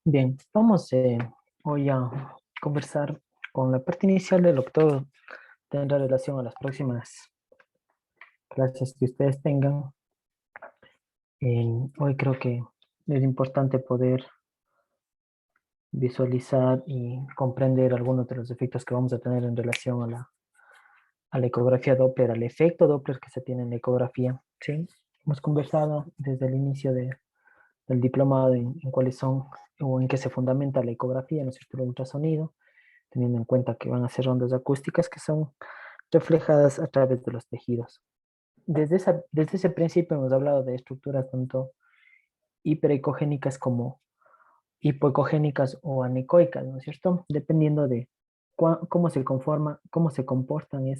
Bien, vamos hoy a conversar con la parte inicial de lo que todo tendrá relación a las próximas clases que ustedes tengan. Hoy creo que es importante poder visualizar y comprender algunos de los efectos que vamos a tener en relación a la ecografía Doppler, al efecto Doppler que se tiene en la ecografía. ¿Sí? Hemos conversado desde el inicio del diplomado en cuáles son o en qué se fundamenta la ecografía, ¿no es cierto?, el ultrasonido, teniendo en cuenta que van a ser ondas acústicas que son reflejadas a través de los tejidos. Desde ese principio hemos hablado de estructuras tanto hiperecogénicas como hipoecogénicas o anecoicas, ¿no es cierto? Dependiendo de cómo se conforman, cómo se comportan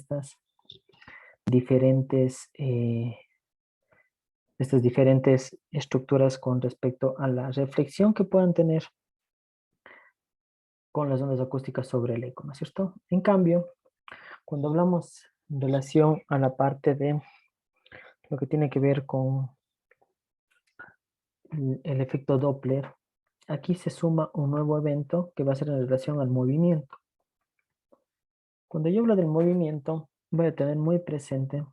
diferentes, eh, estas diferentes estructuras con respecto a la reflexión que puedan tener con las ondas acústicas sobre el eco, ¿no es cierto? En cambio, cuando hablamos en relación a la parte de lo que tiene que ver con el efecto Doppler, aquí se suma un nuevo evento que va a ser en relación al movimiento. Cuando yo hablo del movimiento, voy a tener muy presente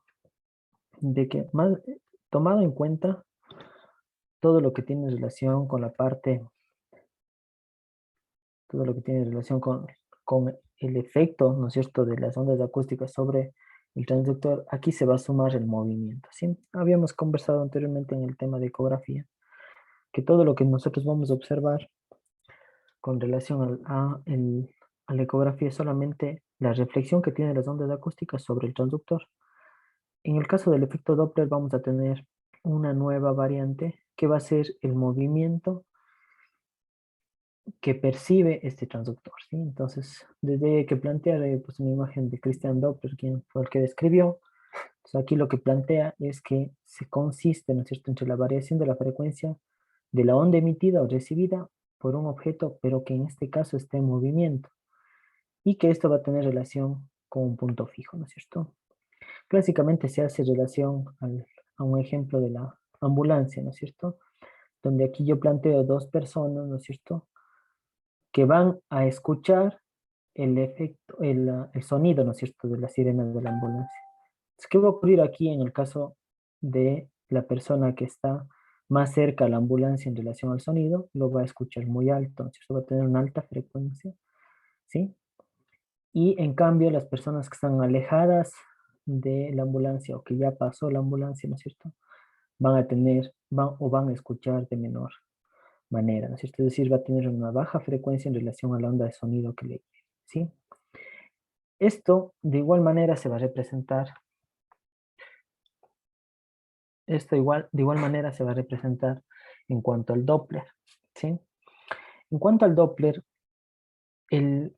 de que tomado en cuenta todo lo que tiene relación con la parte, todo lo que tiene relación con el efecto, ¿no es cierto?, de las ondas acústicas sobre el transductor, aquí se va a sumar el movimiento, ¿sí? Habíamos conversado anteriormente en el tema de ecografía, que todo lo que nosotros vamos a observar con relación a la ecografía es solamente la reflexión que tienen las ondas acústicas sobre el transductor. En el caso del efecto Doppler vamos a tener una nueva variante que va a ser el movimiento que percibe este transductor, ¿sí? Entonces, desde que plantea pues, una imagen de Christian Doppler, quien fue el que describió, pues aquí lo que plantea es que se consiste, ¿no es cierto?, entre la variación de la frecuencia de la onda emitida o recibida por un objeto, pero que en este caso esté en movimiento, y que esto va a tener relación con un punto fijo, ¿no es cierto? Clásicamente se hace relación a un ejemplo de la ambulancia, ¿no es cierto? Donde aquí yo planteo dos personas, ¿no es cierto?, que van a escuchar el efecto, el sonido, ¿no es cierto?, de la sirena de la ambulancia. Entonces, ¿qué va a ocurrir aquí en el caso de la persona que está más cerca a la ambulancia en relación al sonido? Lo va a escuchar muy alto, ¿no es cierto?, va a tener una alta frecuencia, ¿sí? Y en cambio, las personas que están alejadas de la ambulancia o que ya pasó la ambulancia, ¿no es cierto?, van a escuchar de menor manera, ¿no es cierto? Es decir, va a tener una baja frecuencia en relación a la onda de sonido que le, ¿sí? Esto de igual manera se va a representar, de igual manera se va a representar en cuanto al Doppler, ¿sí? En cuanto al Doppler, el,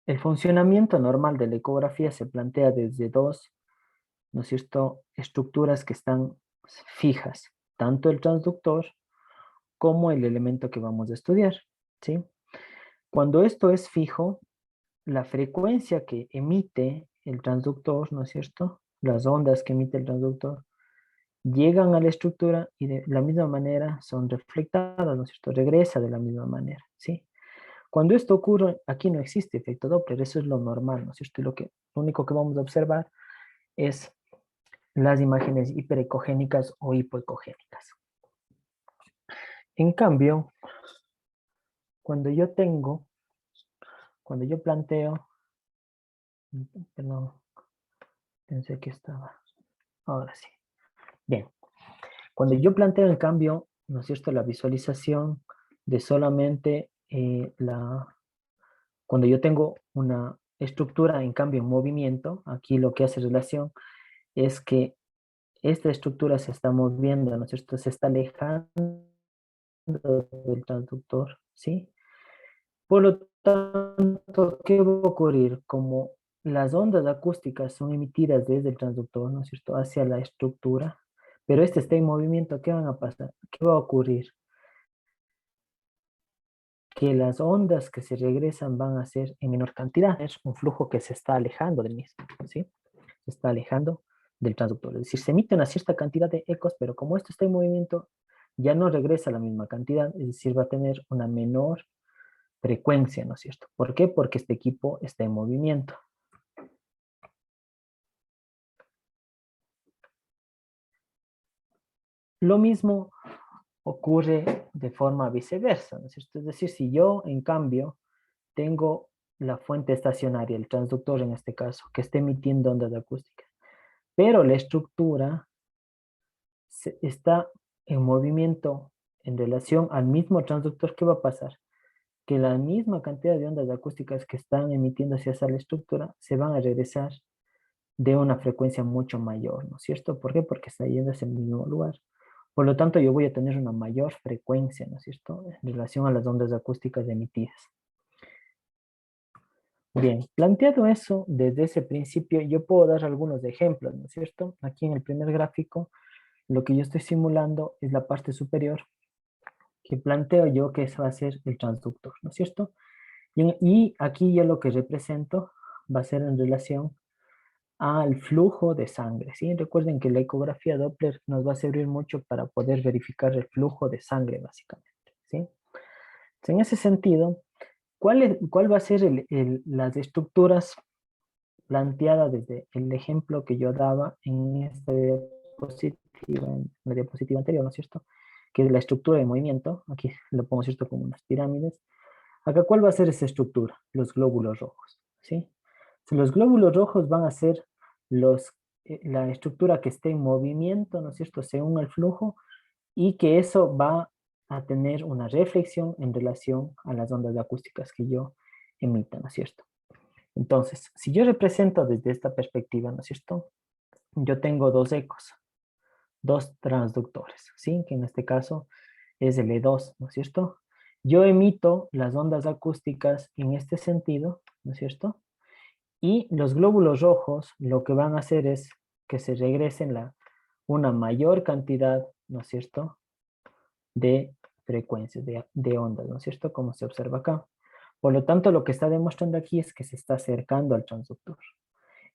el funcionamiento normal de la ecografía se plantea desde dos, ¿no es cierto?, estructuras que están fijas, tanto el transductor como el elemento que vamos a estudiar, ¿sí? Cuando esto es fijo, la frecuencia que emite el transductor, ¿no es cierto?, las ondas que emite el transductor, llegan a la estructura y de la misma manera son reflectadas, ¿no es cierto?, regresa de la misma manera, ¿sí? Cuando esto ocurre, aquí no existe efecto Doppler, eso es lo normal, ¿no es cierto? Y lo único que vamos a observar es las imágenes hiperecogénicas o hipoecogénicas. En cambio, cuando yo tengo, cuando yo planteo, perdón, pensé que estaba, ahora sí. Bien, cuando yo planteo en cambio, ¿no es cierto?, la visualización de solamente cuando yo tengo una estructura en cambio en movimiento, aquí lo que hace relación es que esta estructura se está moviendo, ¿no es cierto?, se está alejando del transductor, ¿sí? Por lo tanto, ¿qué va a ocurrir? Como las ondas acústicas son emitidas desde el transductor, ¿no es cierto?, hacia la estructura, pero este está en movimiento, ¿qué van a pasar? ¿Qué va a ocurrir? Que las ondas que se regresan van a ser en menor cantidad. Es un flujo que se está alejando del mismo, ¿sí? Se está alejando del transductor. Es decir, se emite una cierta cantidad de ecos, pero como esto está en movimiento, ya no regresa la misma cantidad, es decir, va a tener una menor frecuencia, ¿no es cierto? ¿Por qué? Porque este equipo está en movimiento. Lo mismo ocurre de forma viceversa, ¿no es cierto? Es decir, si yo, en cambio, tengo la fuente estacionaria, el transductor en este caso, que está emitiendo ondas acústicas, pero la estructura está en movimiento en relación al mismo transductor, ¿qué va a pasar? Que la misma cantidad de ondas acústicas que están emitiéndose hacia la estructura se van a regresar de una frecuencia mucho mayor, ¿no es cierto? ¿Por qué? Porque está yendo hacia el mismo lugar. Por lo tanto, yo voy a tener una mayor frecuencia, ¿no es cierto? En relación a las ondas acústicas emitidas. Bien, planteado eso, desde ese principio, yo puedo dar algunos ejemplos, ¿no es cierto? Aquí en el primer gráfico, lo que yo estoy simulando es la parte superior, que planteo yo que eso va a ser el transductor, ¿no es cierto? Y aquí yo lo que represento va a ser en relación al flujo de sangre, ¿sí? Recuerden que la ecografía Doppler nos va a servir mucho para poder verificar el flujo de sangre, básicamente, ¿sí? Entonces, en ese sentido, ¿cuál va a ser las estructuras planteadas desde el ejemplo que yo daba en esta diapositiva, en la diapositiva anterior, ¿no es cierto? Que es la estructura de movimiento, aquí lo pongo, ¿cierto?, como unas pirámides. Acá, ¿cuál va a ser esa estructura? Los glóbulos rojos, ¿sí? Si los glóbulos rojos van a ser la estructura que esté en movimiento, ¿no es cierto?, según el flujo, y que eso va a tener una reflexión en relación a las ondas acústicas que yo emita, ¿no es cierto? Entonces, si yo represento desde esta perspectiva, ¿no es cierto?, yo tengo dos ecos, dos transductores, ¿sí? Que en este caso es el E2, ¿no es cierto? Yo emito las ondas acústicas en este sentido, ¿no es cierto? Y los glóbulos rojos lo que van a hacer es que se regresen una mayor cantidad, ¿no es cierto?, de frecuencias, de ondas, ¿no es cierto?, como se observa acá. Por lo tanto, lo que está demostrando aquí es que se está acercando al transductor.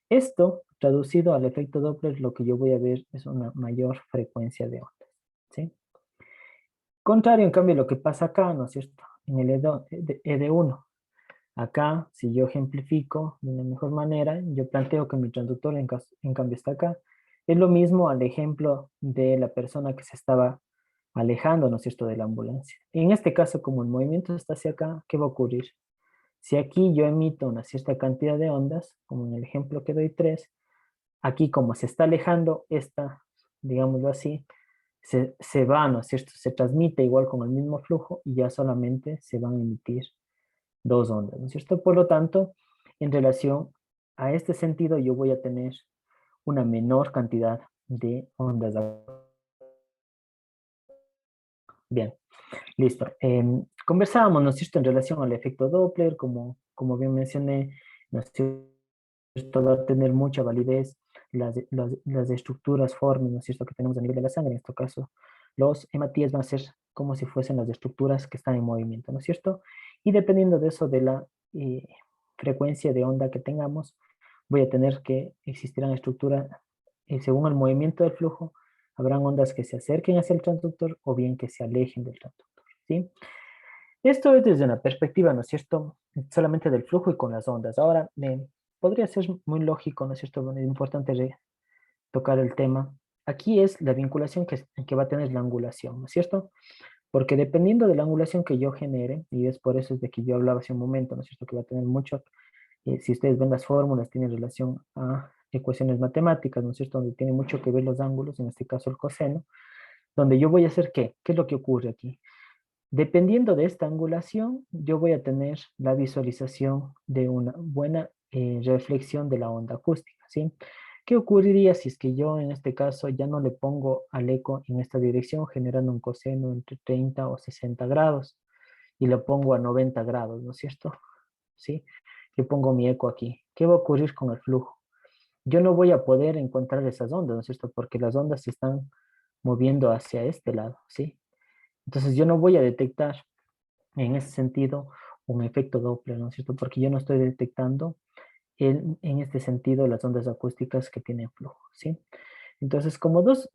Esto, traducido al efecto Doppler, lo que yo voy a ver es una mayor frecuencia de ondas, ¿sí? Contrario, en cambio, lo que pasa acá, ¿no es cierto?, en el ED1. Acá, si yo ejemplifico de una mejor manera, yo planteo que mi transductor en cambio está acá. Es lo mismo al ejemplo de la persona que se estaba alejando, ¿no es cierto?, de la ambulancia. En este caso, como el movimiento está hacia acá, ¿qué va a ocurrir? Si aquí yo emito una cierta cantidad de ondas, como en el ejemplo que doy 3, aquí como se está alejando esta, digámoslo así, se va, ¿no es cierto?, se transmite igual con el mismo flujo y ya solamente se van a emitir dos ondas, ¿no es cierto? Por lo tanto, en relación a este sentido, yo voy a tener una menor cantidad de ondas. Bien, listo. Conversábamos, ¿no es cierto?, en relación al efecto Doppler, como bien mencioné, ¿no es cierto?, va a tener mucha validez las estructuras formes, ¿no es cierto?, que tenemos a nivel de la sangre. En este caso, los hematíes van a ser como si fuesen las estructuras que están en movimiento, ¿no es cierto? Y dependiendo de eso, de la eh, frecuencia de onda que tengamos, voy a tener que existirán estructuras, según el movimiento del flujo, habrán ondas que se acerquen hacia el transductor o bien que se alejen del transductor, ¿sí? Esto es desde una perspectiva, ¿no es cierto?, solamente del flujo y con las ondas. Ahora, podría ser muy lógico, ¿no es cierto?, bueno, es importante tocar el tema. Aquí es la vinculación que va a tener la angulación, ¿no es cierto? Porque dependiendo de la angulación que yo genere, y es por eso es de que yo hablaba hace un momento, ¿no es cierto?, que va a tener mucho, si ustedes ven las fórmulas, tiene relación a ecuaciones matemáticas, ¿no es cierto?, donde tiene mucho que ver los ángulos, en este caso el coseno, donde yo voy a hacer ¿qué? ¿Qué es lo que ocurre aquí? Dependiendo de esta angulación, yo voy a tener la visualización de una buena reflexión de la onda acústica, ¿sí? ¿Qué ocurriría si es que yo en este caso ya no le pongo al eco en esta dirección, generando un coseno entre 30 o 60 grados, y lo pongo a 90 grados, ¿no es cierto? ¿Sí? Yo pongo mi eco aquí. ¿Qué va a ocurrir con el flujo? Yo no voy a poder encontrar esas ondas, ¿no es cierto? Porque las ondas se están moviendo hacia este lado, ¿sí? Entonces yo no voy a detectar en ese sentido un efecto Doppler, ¿no es cierto? Porque yo no estoy detectando en este sentido las ondas acústicas que tienen flujo, ¿sí? Entonces, como dos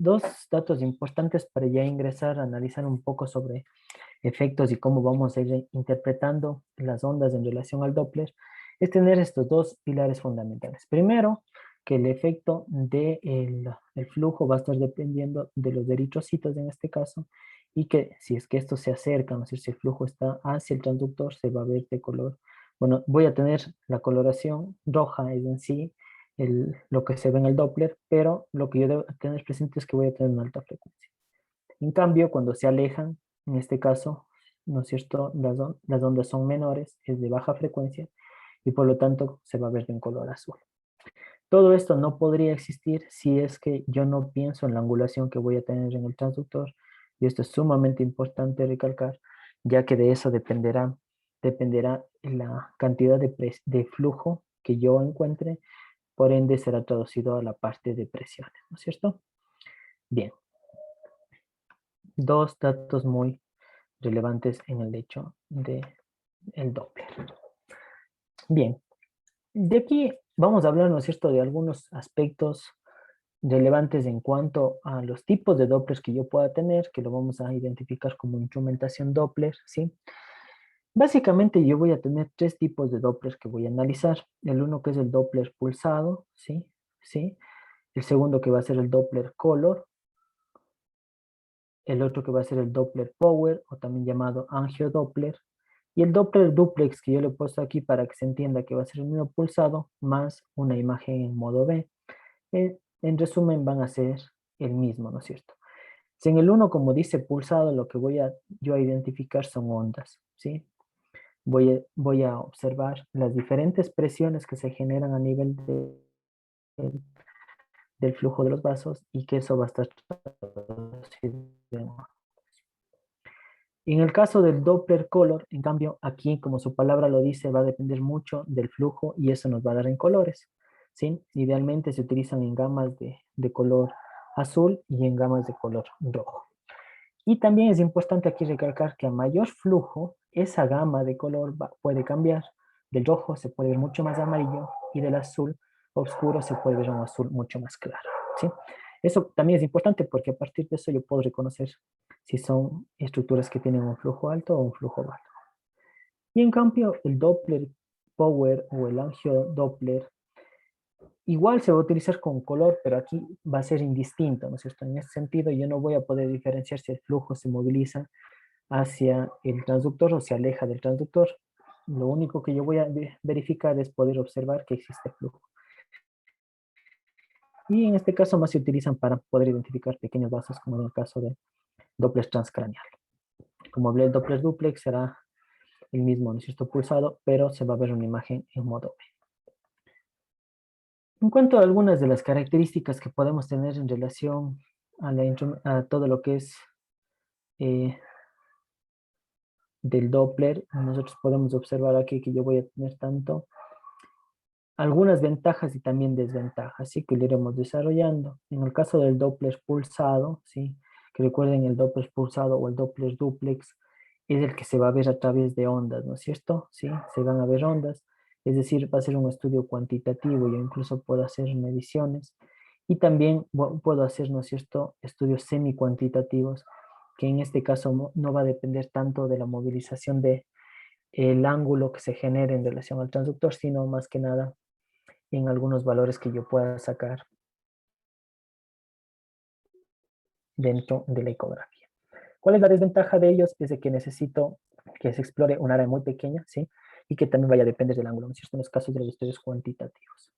datos importantes para ya ingresar a analizar un poco sobre efectos y cómo vamos a ir interpretando las ondas en relación al Doppler, es tener estos dos pilares fundamentales. Primero, que el efecto del flujo va a estar dependiendo de los eritrocitos en este caso, y que si es que esto se acerca, ¿no? Si el flujo está hacia el transductor, se va a ver de color. Bueno, voy a tener la coloración roja, es en sí lo que se ve en el Doppler, pero lo que yo debo tener presente es que voy a tener una alta frecuencia. En cambio, cuando se alejan, en este caso, ¿no es cierto? Las ondas son menores, es de baja frecuencia, y por lo tanto se va a ver en color azul. Todo esto no podría existir si es que yo no pienso en la angulación que voy a tener en el transductor, y esto es sumamente importante recalcar, ya que de eso dependerá la cantidad de flujo que yo encuentre, por ende será traducido a la parte de presiones, ¿no es cierto? Bien, dos datos muy relevantes en el hecho del Doppler. Bien, de aquí vamos a hablar, ¿no es cierto?, de algunos aspectos relevantes en cuanto a los tipos de Dopplers que yo pueda tener, que lo vamos a identificar como instrumentación Doppler, ¿sí? Básicamente yo voy a tener tres tipos de Dopplers que voy a analizar. El uno que es el Doppler pulsado, ¿sí? ¿Sí? El segundo que va a ser el Doppler color, el otro que va a ser el Doppler power o también llamado angiodoppler, y el Doppler duplex que yo le he puesto aquí para que se entienda que va a ser el mismo pulsado más una imagen en modo B. En resumen van a ser el mismo, ¿no es cierto? Si en el uno, como dice pulsado, lo que voy a yo a identificar son ondas, ¿sí? Voy a observar las diferentes presiones que se generan a nivel del flujo de los vasos y que eso va a estar traducido en. En el caso del Doppler color, en cambio, aquí, como su palabra lo dice, va a depender mucho del flujo y eso nos va a dar en colores, ¿sí? Idealmente se utilizan en gamas de color azul y en gamas de color rojo. Y también es importante aquí recalcar que a mayor flujo, esa gama de color puede cambiar. Del rojo se puede ver mucho más amarillo y del azul oscuro se puede ver un azul mucho más claro, ¿sí? Eso también es importante porque a partir de eso yo puedo reconocer si son estructuras que tienen un flujo alto o un flujo bajo. Y en cambio, el Doppler Power o el Angio Doppler igual se va a utilizar con color, pero aquí va a ser indistinto, ¿no es cierto? En ese sentido, yo no voy a poder diferenciar si el flujo se moviliza hacia el transductor o se aleja del transductor. Lo único que yo voy a verificar es poder observar que existe flujo. Y en este caso más se utilizan para poder identificar pequeños vasos, como en el caso de Doppler transcraneal. Como hablé, el Doppler duplex será el mismo, ¿no es cierto?, pulsado, pero se va a ver una imagen en modo B. En cuanto a algunas de las características que podemos tener en relación a todo lo que es eh, del Doppler, nosotros podemos observar aquí que yo voy a tener tanto algunas ventajas y también desventajas, ¿sí?, que lo iremos desarrollando. En el caso del Doppler pulsado, ¿sí?, que recuerden el Doppler pulsado o el Doppler duplex es el que se va a ver a través de ondas, ¿no es cierto? Sí, se van a ver ondas, es decir, va a ser un estudio cuantitativo, yo incluso puedo hacer mediciones y también puedo hacer, ¿no es cierto?, estudios semi-cuantitativos, que en este caso no va a depender tanto de la movilización de el ángulo que se genere en relación al transductor, sino más que nada en algunos valores que yo pueda sacar dentro de la ecografía. ¿Cuál es la desventaja de ellos? Es de que necesito que se explore un área muy pequeña, ¿sí? Y que también vaya a depender del ángulo, ¿no es cierto?, en los casos de los estudios cuantitativos.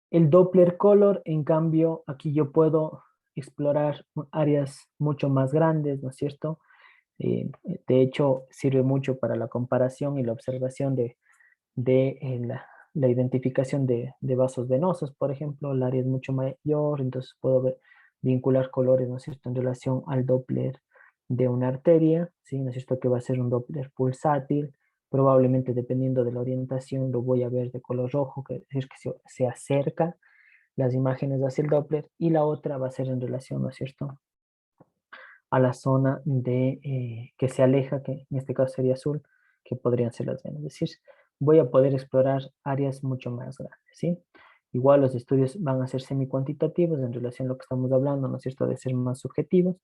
El Doppler color, en cambio, aquí yo puedo explorar áreas mucho más grandes, ¿no es cierto? De hecho, sirve mucho para la comparación y la observación de la identificación de vasos venosos, por ejemplo. El área es mucho mayor, entonces puedo vincular colores, ¿no es cierto?, en relación al Doppler de una arteria, ¿sí?, ¿no es cierto?, que va a ser un Doppler pulsátil. Probablemente, dependiendo de la orientación, lo voy a ver de color rojo, que es decir, que se acerca las imágenes hacia el Doppler, y la otra va a ser en relación, ¿no es cierto?, a la zona que se aleja, que en este caso sería azul, que podrían ser las venas. Es decir, voy a poder explorar áreas mucho más grandes, ¿sí? Igual los estudios van a ser semi-cuantitativos en relación a lo que estamos hablando, ¿no es cierto?, de ser más subjetivos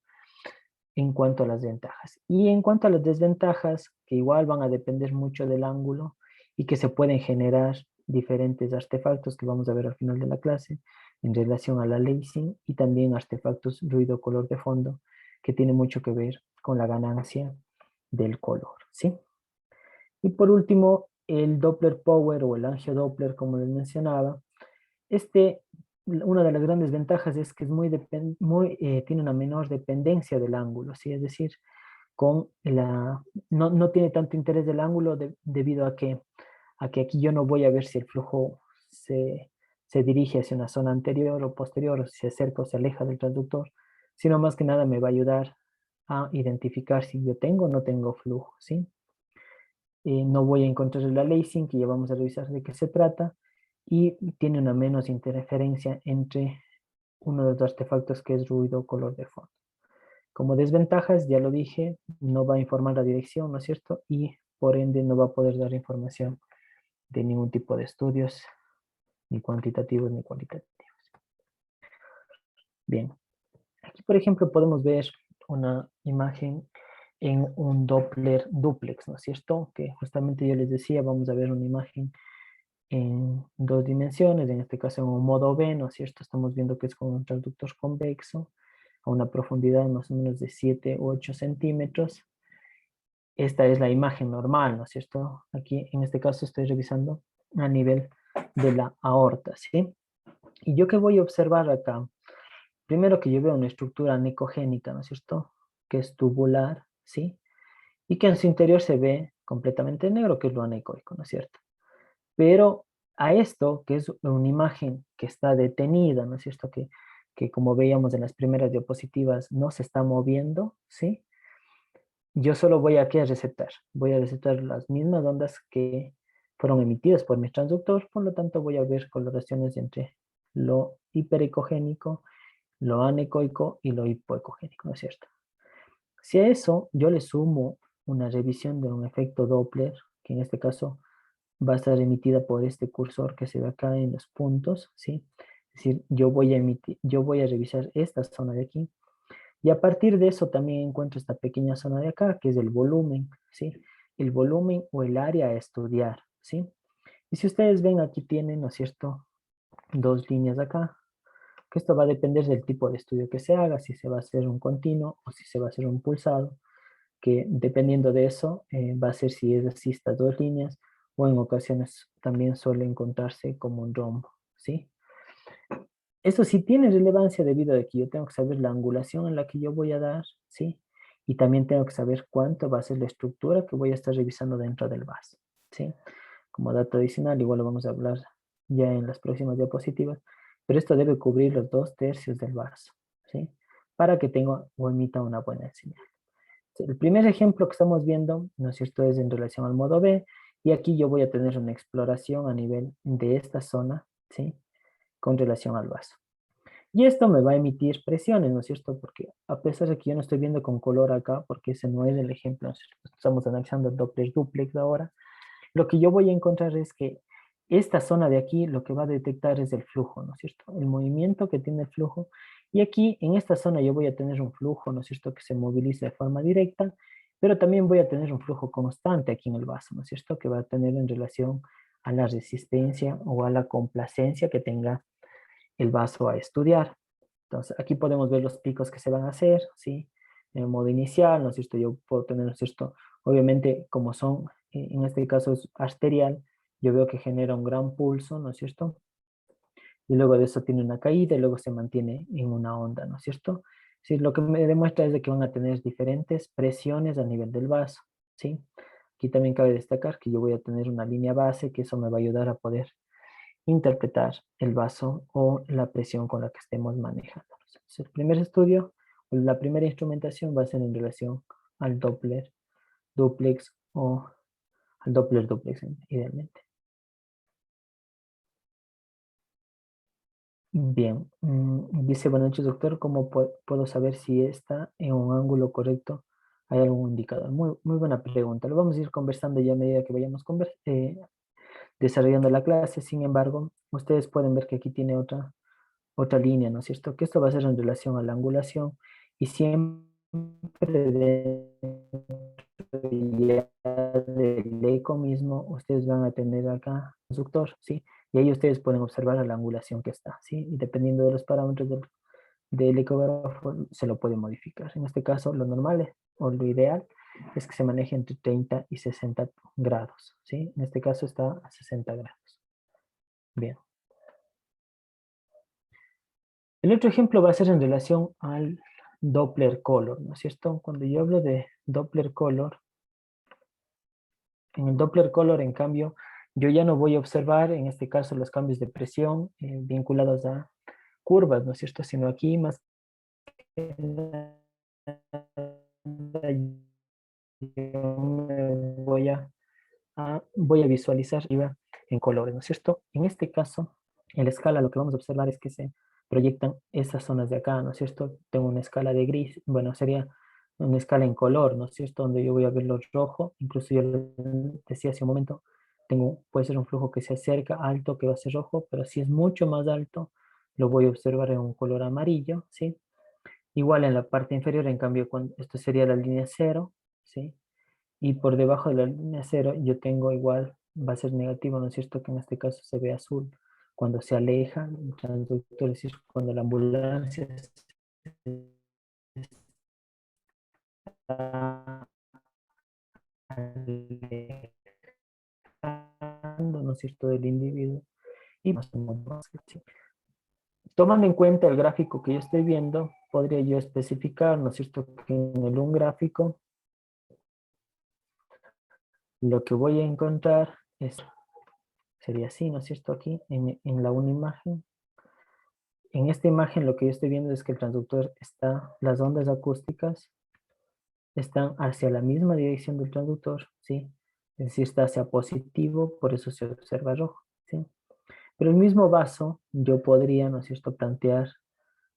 en cuanto a las ventajas. Y en cuanto a las desventajas, que igual van a depender mucho del ángulo y que se pueden generar diferentes artefactos que vamos a ver al final de la clase en relación a la lacing y también artefactos ruido color de fondo que tiene mucho que ver con la ganancia del color, ¿sí? Y por último, el Doppler Power o el angiodoppler, como les mencionaba, una de las grandes ventajas es que es tiene una menor dependencia del ángulo, ¿sí? Es decir, no tiene tanto interés del ángulo debido a que aquí yo no voy a ver si el flujo se dirige hacia una zona anterior o posterior, o si se acerca o se aleja del transductor, sino más que nada me va a ayudar a identificar si yo tengo o no tengo flujo, ¿sí? No voy a encontrar la lacing, que ya vamos a revisar de qué se trata, y tiene una menos interferencia entre uno de los artefactos que es ruido color de fondo. Como desventajas, ya lo dije, no va a informar la dirección, ¿no es cierto? Y por ende no va a poder dar información de ningún tipo de estudios, ni cuantitativos ni cualitativos. Bien, aquí por ejemplo podemos ver una imagen en un Doppler duplex, ¿no es cierto? Que justamente yo les decía, vamos a ver una imagen en dos dimensiones, en este caso en un modo B, ¿no es cierto? Estamos viendo que es con un transductor convexo a una profundidad más o menos de 7 u 8 centímetros. Esta es la imagen normal, ¿no es cierto? Aquí en este caso estoy revisando a nivel de la aorta, ¿sí? ¿Y yo qué voy a observar acá? Primero que yo veo una estructura anecogénica, ¿no es cierto? Que es tubular, ¿sí? Y que en su interior se ve completamente negro, que es lo anecoico, ¿no es cierto? Pero a esto, que es una imagen que está detenida, ¿no es cierto? Que como veíamos en las primeras diapositivas, no se está moviendo, ¿sí? Yo solo voy aquí a recetar. Voy a recetar las mismas ondas que fueron emitidas por mi transductor, por lo tanto voy a ver coloraciones entre lo hiperecogénico, lo anecoico y lo hipoecogénico, ¿no es cierto? Si a eso yo le sumo una revisión de un efecto Doppler, que en este caso va a estar emitida por este cursor que se ve acá en los puntos, ¿sí? Es decir, yo voy a revisar esta zona de aquí, y a partir de eso también encuentro esta pequeña zona de acá, que es el volumen, ¿sí? El volumen o el área a estudiar, ¿sí? Y si ustedes ven, aquí tienen, ¿no es cierto?, dos líneas acá, que esto va a depender del tipo de estudio que se haga, si se va a hacer un continuo o si se va a hacer un pulsado, que dependiendo de eso, va a ser si es así estas dos líneas, o en ocasiones también suele encontrarse como un rombo, ¿sí? Eso sí tiene relevancia debido a que yo tengo que saber la angulación en la que yo voy a dar, ¿sí? Y también tengo que saber cuánto va a ser la estructura que voy a estar revisando dentro del vaso, ¿sí? Como dato adicional, igual lo vamos a hablar ya en las próximas diapositivas, pero esto debe cubrir los 2/3 del vaso, ¿sí? Para que tenga o emita una buena señal. El primer ejemplo que estamos viendo, ¿no es cierto?, es en relación al modo B, y aquí yo voy a tener una exploración a nivel de esta zona, ¿sí?, con relación al vaso. Y esto me va a emitir presiones, ¿no es cierto? Porque a pesar de que yo no estoy viendo con color acá, porque ese no es el ejemplo, ¿no es cierto? Estamos analizando el Doppler duplex ahora, lo que yo voy a encontrar es que esta zona de aquí lo que va a detectar es el flujo, ¿no es cierto? El movimiento que tiene el flujo. Y aquí en esta zona yo voy a tener un flujo, ¿no es cierto?, que se moviliza de forma directa, pero también voy a tener un flujo constante aquí en el vaso, ¿no es cierto?, que va a tener en relación a la resistencia o a la complacencia que tenga el vaso a estudiar. Entonces, aquí podemos ver los picos que se van a hacer, ¿sí? En el modo inicial, ¿no es cierto? Yo puedo tener, ¿no es cierto? Obviamente, como son, en este caso es arterial, yo veo que genera un gran pulso, ¿no es cierto? Y luego de eso tiene una caída y luego se mantiene en una onda, ¿no es cierto? Sí, lo que me demuestra es de que van a tener diferentes presiones a nivel del vaso, ¿sí? Aquí también cabe destacar que yo voy a tener una línea base, que eso me va a ayudar a poder interpretar el vaso o la presión con la que estemos manejando. Entonces, el primer estudio, o la primera instrumentación va a ser en relación al Doppler duplex o al Doppler duplex idealmente. Bien, dice, buenas noches doctor, ¿cómo puedo saber si está en un ángulo correcto? ¿Hay algún indicador? Muy buena pregunta. Lo vamos a ir conversando ya a medida que vayamos desarrollando la clase. Sin embargo, ustedes pueden ver que aquí tiene otra línea, ¿no es cierto? Que esto va a ser en relación a la angulación y siempre ya del eco mismo, ustedes van a tener acá el conductor, ¿sí? Y ahí ustedes pueden observar la angulación que está, ¿sí? Y dependiendo de los parámetros del ecógrafo, se lo puede modificar. En este caso, lo normal o lo ideal es que se maneje entre 30 y 60 grados, ¿sí? En este caso está a 60 grados. Bien. El otro ejemplo va a ser en relación al Doppler color, ¿no es cierto? Cuando yo hablo de Doppler color, en el Doppler color, en cambio, yo ya no voy a observar, en este caso, los cambios de presión vinculados a curvas, ¿no es cierto? Sino aquí más que nada, yo voy a visualizar en colores, ¿no es cierto? En este caso, en la escala lo que vamos a observar es que se proyectan esas zonas de acá, ¿no es cierto? Tengo una escala de gris, bueno, sería una escala en color, ¿no es cierto? Donde yo voy a ver lo rojo, incluso yo lo decía hace un momento, puede ser un flujo que se acerca alto, que va a ser rojo, pero si es mucho más alto, lo voy a observar en un color amarillo, ¿sí? Igual en la parte inferior, en cambio, esto sería la línea cero, ¿sí? Y por debajo de la línea cero yo tengo igual, va a ser negativo, ¿no es cierto? Que en este caso se ve azul. Cuando se aleja el transductor, es decir, cuando la ambulancia está alejando, ¿no es cierto?, del individuo. Y más o menos, ¿sí? Tomando en cuenta el gráfico que yo estoy viendo, podría yo especificar, ¿no es cierto?, que en un gráfico lo que voy a encontrar sería así, ¿no es cierto? Aquí en la una imagen. En esta imagen lo que yo estoy viendo es que el transductor las ondas acústicas están hacia la misma dirección del transductor, ¿sí? Es decir, está hacia positivo, por eso se observa rojo, ¿sí? Pero el mismo vaso yo podría, ¿no es cierto?, plantear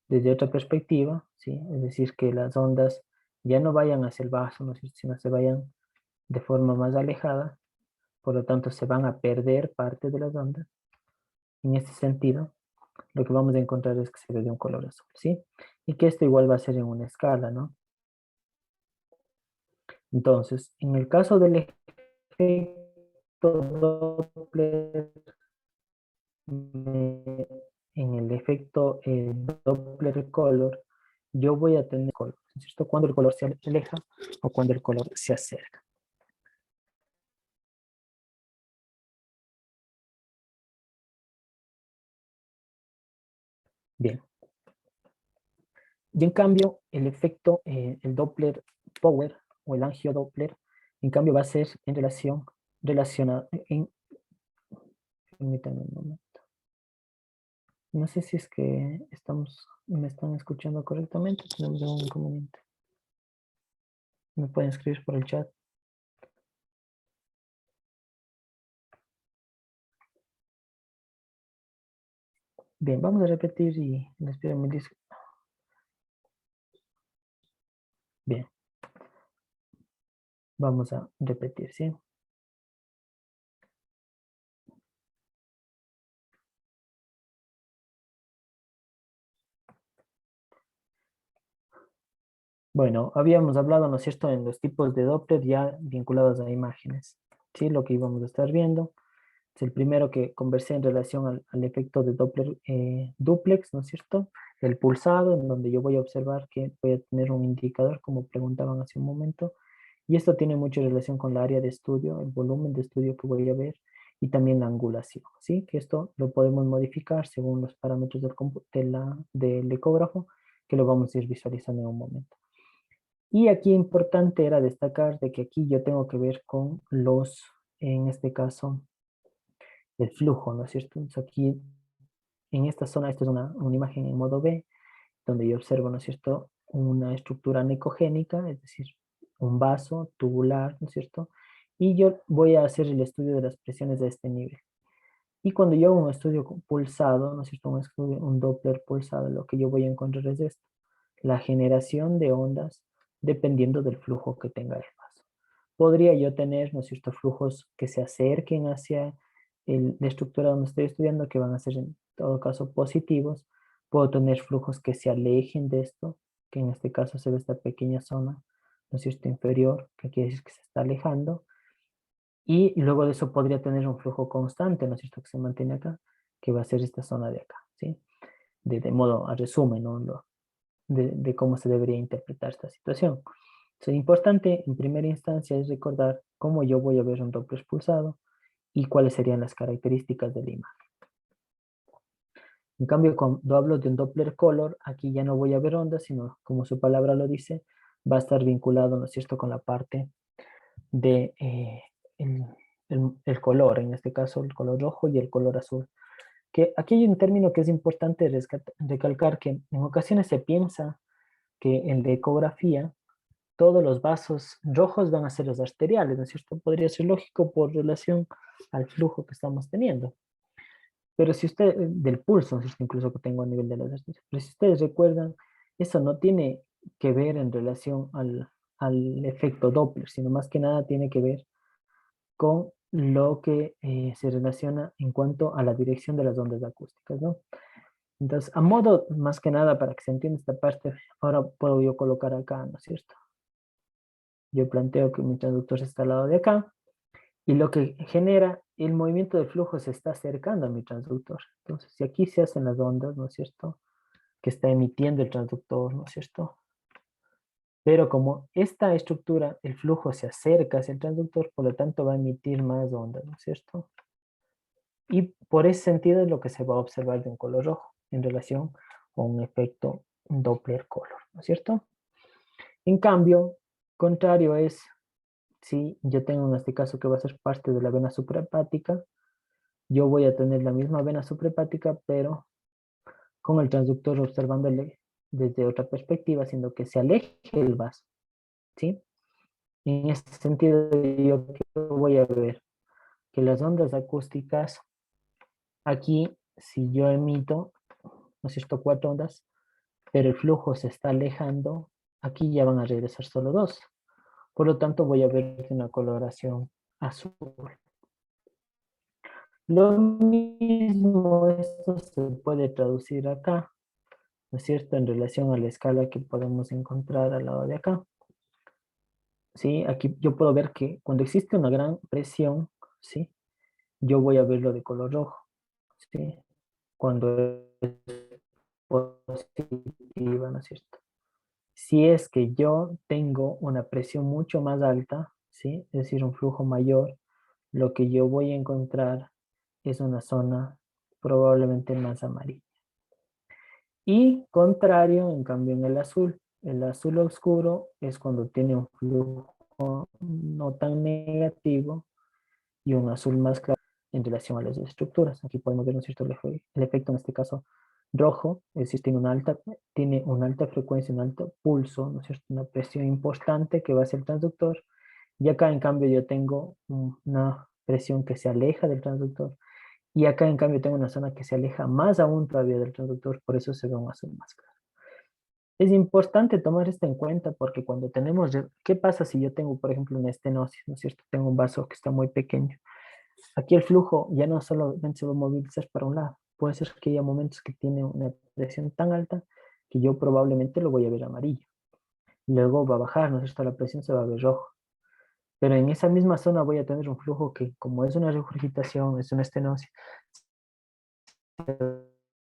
desde otra perspectiva, ¿sí? Es decir, que las ondas ya no vayan hacia el vaso, ¿no es cierto?, sino se vayan de forma más alejada, por lo tanto se van a perder parte de las ondas. En este sentido, lo que vamos a encontrar es que se ve de un color azul, ¿sí? Y que esto igual va a ser en una escala, ¿no? Entonces, en el caso del efecto Doppler, en el efecto Doppler color, yo voy a tener color, ¿cierto? Cuando el color se aleja o cuando el color se acerca. Bien. Y en cambio, el efecto, el Doppler Power o el angiodoppler, en cambio va a ser relacionado, permítanme un momento. No sé si es que me están escuchando correctamente, tenemos algún inconveniente. Me pueden escribir por el chat. Bien, vamos a repetir y les pido mi Bien, vamos a repetir, ¿sí? Bueno, habíamos hablado, ¿no es cierto?, en los tipos de Doppler ya vinculados a imágenes, ¿sí? Lo que íbamos a estar viendo. Es el primero que conversé en relación al efecto de Doppler duplex, ¿no es cierto? El pulsado, en donde yo voy a observar que voy a tener un indicador, como preguntaban hace un momento, y esto tiene mucha relación con la área de estudio, el volumen de estudio que voy a ver, y también la angulación, ¿sí? Que esto lo podemos modificar según los parámetros del ecógrafo, que lo vamos a ir visualizando en un momento. Y aquí importante era destacar de que aquí yo tengo que ver con en este caso, el flujo, ¿no es cierto? Entonces aquí, en esta zona, esta es una imagen en modo B, donde yo observo, ¿no es cierto?, una estructura necogénica, es decir, un vaso tubular, ¿no es cierto? Y yo voy a hacer el estudio de las presiones de este nivel. Y cuando yo hago un estudio pulsado, ¿no es cierto?, un Doppler pulsado, lo que yo voy a encontrar es esto, la generación de ondas dependiendo del flujo que tenga el vaso. Podría yo tener, ¿no es cierto?, flujos que se acerquen hacia la estructura donde estoy estudiando, que van a ser en todo caso positivos, puedo tener flujos que se alejen de esto, que en este caso se ve esta pequeña zona, ¿no es cierto?, inferior, que quiere decir que se está alejando, y luego de eso podría tener un flujo constante, ¿no es cierto?, que se mantiene acá, que va a ser esta zona de acá, ¿sí? De modo a resumen, ¿no? De cómo se debería interpretar esta situación. Entonces, importante en primera instancia es recordar cómo yo voy a ver un Doppler pulsado y cuáles serían las características de la imagen. En cambio, cuando hablo de un Doppler color, aquí ya no voy a ver ondas, sino, como su palabra lo dice, va a estar vinculado, ¿no es cierto?, con la parte de el color, en este caso el color rojo y el color azul. Que aquí hay un término que es importante recalcar, que en ocasiones se piensa que en la ecografía todos los vasos rojos van a ser los arteriales, ¿no es cierto? Podría ser lógico por relación al flujo que estamos teniendo. Pero si usted, del pulso, ¿no es cierto?, incluso que tengo a nivel de las arterias, pero si ustedes recuerdan, eso no tiene que ver en relación al efecto Doppler, sino más que nada tiene que ver con lo que se relaciona en cuanto a la dirección de las ondas acústicas, ¿no? Entonces, a modo, más que nada, para que se entienda esta parte, ahora puedo yo colocar acá, ¿no es cierto? Yo planteo que mi transductor está al lado de acá, y lo que genera el movimiento de flujo se está acercando a mi transductor. Entonces, si aquí se hacen las ondas, ¿no es cierto?, que está emitiendo el transductor, ¿no es cierto? Pero como esta estructura, el flujo se acerca hacia el transductor, por lo tanto va a emitir más ondas, ¿no es cierto? Y por ese sentido es lo que se va a observar de un color rojo en relación a un efecto Doppler color, ¿no es cierto? En cambio, contrario es si yo tengo en este caso que va a ser parte de la vena suprahepática, yo voy a tener la misma vena suprahepática, pero con el transductor observándole desde otra perspectiva, haciendo que se aleje el vaso, ¿sí? En este sentido, yo voy a ver que las ondas acústicas, aquí, si yo emito, ¿no es cierto?, 4 ondas, pero el flujo se está alejando, aquí ya van a regresar solo 2. Por lo tanto, voy a ver una coloración azul. Lo mismo, esto se puede traducir acá, ¿no es cierto?, en relación a la escala que podemos encontrar al lado de acá. ¿Sí? Aquí yo puedo ver que cuando existe una gran presión, ¿sí?, yo voy a verlo de color rojo, ¿sí? Cuando es positiva, ¿no es cierto? Si es que yo tengo una presión mucho más alta, ¿sí?, es decir, un flujo mayor, lo que yo voy a encontrar es una zona probablemente más amarilla. Y contrario, en cambio, en el azul oscuro es cuando tiene un flujo no tan negativo y un azul más claro en relación a las estructuras. Aquí podemos ver, ¿no es cierto?, el efecto en este caso rojo, es decir, tiene una alta frecuencia, un alto pulso, ¿no es cierto?, una presión importante que va hacia el transductor. Y acá, en cambio, yo tengo una presión que se aleja del transductor. Y acá, en cambio, tengo una zona que se aleja más aún todavía del transductor, por eso se ve un azul más claro. Es importante tomar esto en cuenta porque cuando tenemos, ¿qué pasa si yo tengo, por ejemplo, una estenosis, ¿no es cierto? Tengo un vaso que está muy pequeño. Aquí el flujo ya no solamente se va a movilizar para un lado, puede ser que haya momentos que tiene una presión tan alta que yo probablemente lo voy a ver amarillo. Luego va a bajar, ¿no es cierto? La presión se va a ver rojo. Pero en esa misma zona voy a tener un flujo que, como es una regurgitación, es una estenosis,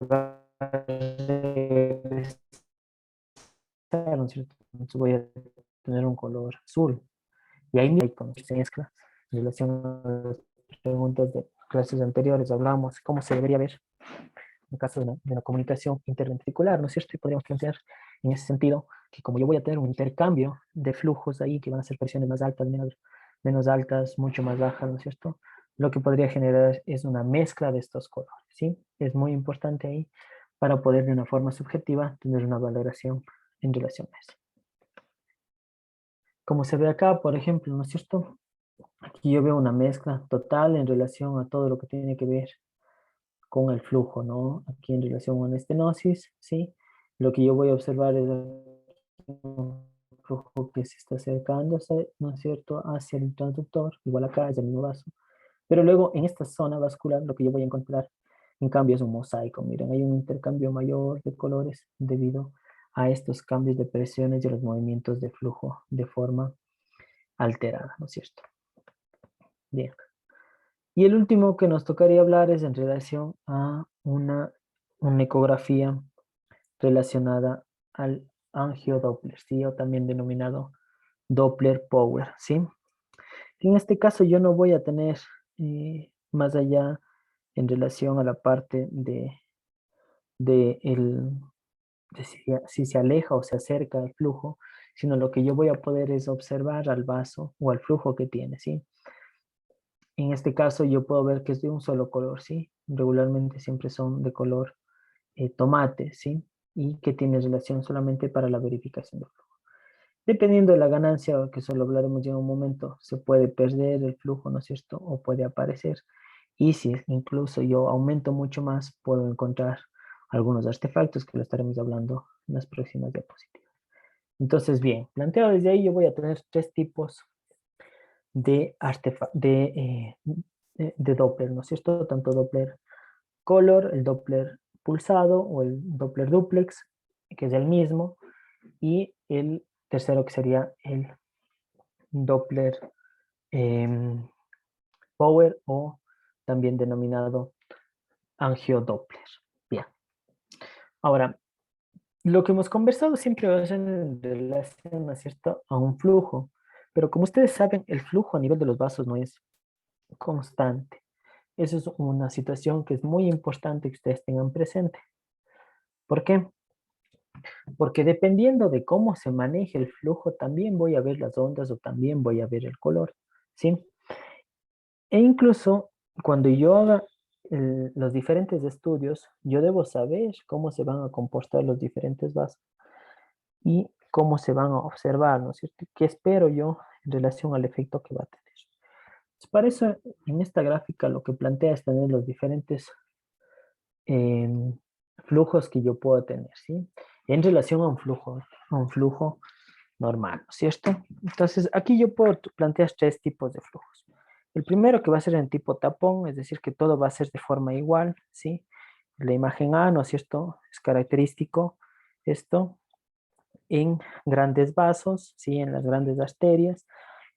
va a regresar, ¿no es cierto? Entonces voy a tener un color azul. Y ahí cuando se mezcla, en relación a las preguntas de clases anteriores, hablamos cómo se debería ver en el caso de una comunicación interventricular, ¿no es cierto? Y podríamos plantear en ese sentido que como yo voy a tener un intercambio de flujos ahí, que van a ser presiones más altas, menos altas, mucho más bajas, ¿no es cierto? Lo que podría generar es una mezcla de estos colores, ¿sí? Es muy importante ahí para poder de una forma subjetiva tener una valoración en relación a eso. Como se ve acá, por ejemplo, ¿no es cierto? Aquí yo veo una mezcla total en relación a todo lo que tiene que ver con el flujo, ¿no? Aquí en relación a una estenosis, ¿sí? Lo que yo voy a observar es un flujo que se está acercándose, ¿no es cierto?, hacia el transductor, igual acá es el mismo vaso, Pero luego en esta zona vascular lo que yo voy a encontrar, en cambio, es un mosaico. Miren, hay un intercambio mayor de colores debido a estos cambios de presiones y los movimientos de flujo de forma alterada, ¿no es cierto? Bien. Y el último que nos tocaría hablar es en relación a una ecografía relacionada al angiodoppler, ¿sí? O también denominado Doppler Power, ¿sí? En este caso yo no voy a tener más allá en relación a la parte de, el, de si se aleja o se acerca el flujo, sino lo que yo voy a poder es observar al vaso o al flujo que tiene, ¿sí? En este caso yo puedo ver que es de un solo color, ¿sí? Regularmente siempre son de color tomate, ¿sí? Y que tiene relación solamente para la verificación del flujo. Dependiendo de la ganancia, que solo hablaremos ya en un momento, se puede perder el flujo, ¿no es cierto? O puede aparecer. Y si incluso yo aumento mucho más, puedo encontrar algunos artefactos que lo estaremos hablando en las próximas diapositivas. Entonces, bien, planteado desde ahí, yo voy a tener tres tipos de, de Doppler, ¿no es cierto? Tanto Doppler color, el Doppler pulsado o el Doppler duplex, que es el mismo, y el tercero que sería el Doppler eh, power o también denominado angiodoppler. Bien. Ahora, lo que hemos conversado siempre va a ser en relación, ¿no es cierto?, a un flujo. Pero como ustedes saben, el flujo a nivel de los vasos no es constante. Eso es una situación que es muy importante que ustedes tengan presente. ¿Por qué? Porque dependiendo de cómo se maneje el flujo, también voy a ver las ondas o también voy a ver el color, ¿sí? E incluso cuando yo haga los diferentes estudios, yo debo saber cómo se van a comportar los diferentes vasos y cómo se van a observar, ¿no es cierto? ¿Qué espero yo en relación al efecto que va a tener? Pues para eso, en esta gráfica lo que plantea es tener los diferentes em, flujos que yo puedo tener, ¿sí? En relación a un flujo normal, ¿no es cierto? Entonces, aquí yo puedo plantear tres tipos de flujos. El primero que va a ser en tipo tapón, es decir, que todo va a ser de forma igual, ¿sí? La imagen A, ¿no es cierto? Es característico esto en grandes vasos, ¿sí? En las grandes arterias.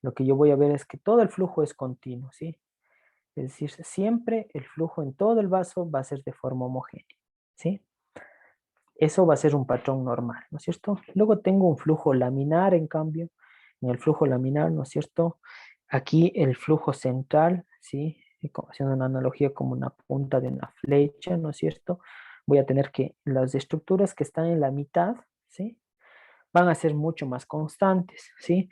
Lo que yo voy a ver es que todo el flujo es continuo, ¿sí? Es decir, siempre el flujo en todo el vaso va a ser de forma homogénea, ¿sí? Eso va a ser un patrón normal, ¿no es cierto? Luego tengo un flujo laminar, en cambio. En el flujo laminar, ¿no es cierto? Aquí el flujo central, ¿sí? Haciendo una analogía como una punta de una flecha, ¿no es cierto? Voy a tener que las estructuras que están en la mitad, ¿sí? Van a ser mucho más constantes, ¿sí?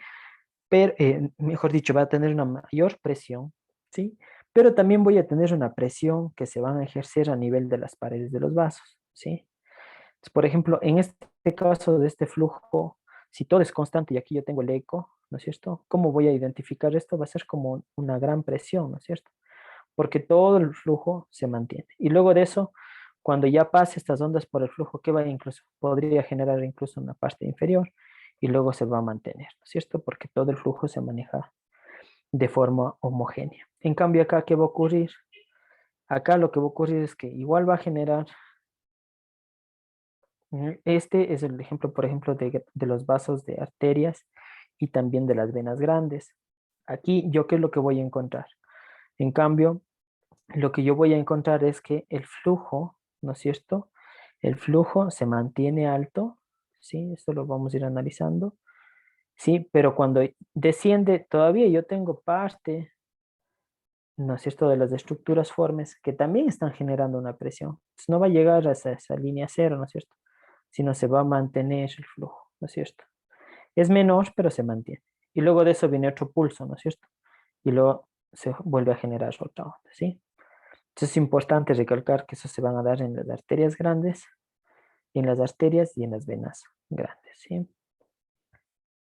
Pero, mejor dicho, va a tener una mayor presión, ¿sí? Pero también voy a tener una presión que se van a ejercer a nivel de las paredes de los vasos, ¿sí? Entonces, por ejemplo, en este caso de este flujo, si todo es constante y aquí yo tengo el eco, ¿no es cierto? ¿Cómo voy a identificar esto? Va a ser como una gran presión, ¿no es cierto? Porque todo el flujo se mantiene. Y luego de eso, cuando ya pase estas ondas por el flujo, ¿qué va a incluso? Podría generar incluso una parte inferior y luego se va a mantener, ¿no es cierto? Porque todo el flujo se maneja de forma homogénea. En cambio acá, ¿qué va a ocurrir? Acá lo que va a ocurrir es que igual va a generar. Este es el ejemplo, por ejemplo, de los vasos de arterias y también de las venas grandes. Aquí, ¿yo qué es lo que voy a encontrar? En cambio, lo que yo voy a encontrar es que el flujo, ¿no es cierto? El flujo se mantiene alto, ¿sí? Esto lo vamos a ir analizando, ¿sí? Pero cuando desciende, todavía yo tengo parte, ¿no es cierto?, de las estructuras formes que también están generando una presión. Entonces, no va a llegar a esa línea cero, ¿no es cierto? Sino se va a mantener el flujo, ¿no es cierto? Es menor, pero se mantiene. Y luego de eso viene otro pulso, ¿no es cierto? Y luego se vuelve a generar otra onda, ¿sí? Entonces es importante recalcar que eso se van a dar en las arterias grandes, en las arterias y en las venas grandes, ¿sí?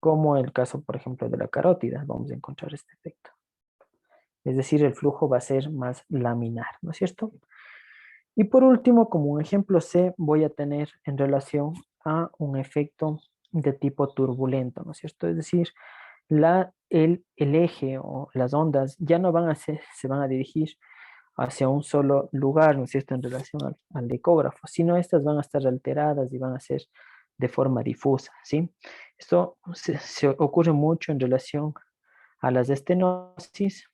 Como el caso, por ejemplo, de la carótida, vamos a encontrar este efecto. Es decir, el flujo va a ser más laminar, ¿no es cierto? Y por último, como un ejemplo C, voy a tener en relación a un efecto de tipo turbulento, ¿no es cierto? Es decir, el eje o las ondas ya no van a se van a dirigir hacia un solo lugar, ¿no es cierto?, en relación al ecógrafo, sino estas van a estar alteradas y van a ser de forma difusa, ¿sí? Esto se ocurre mucho en relación a las estenosis,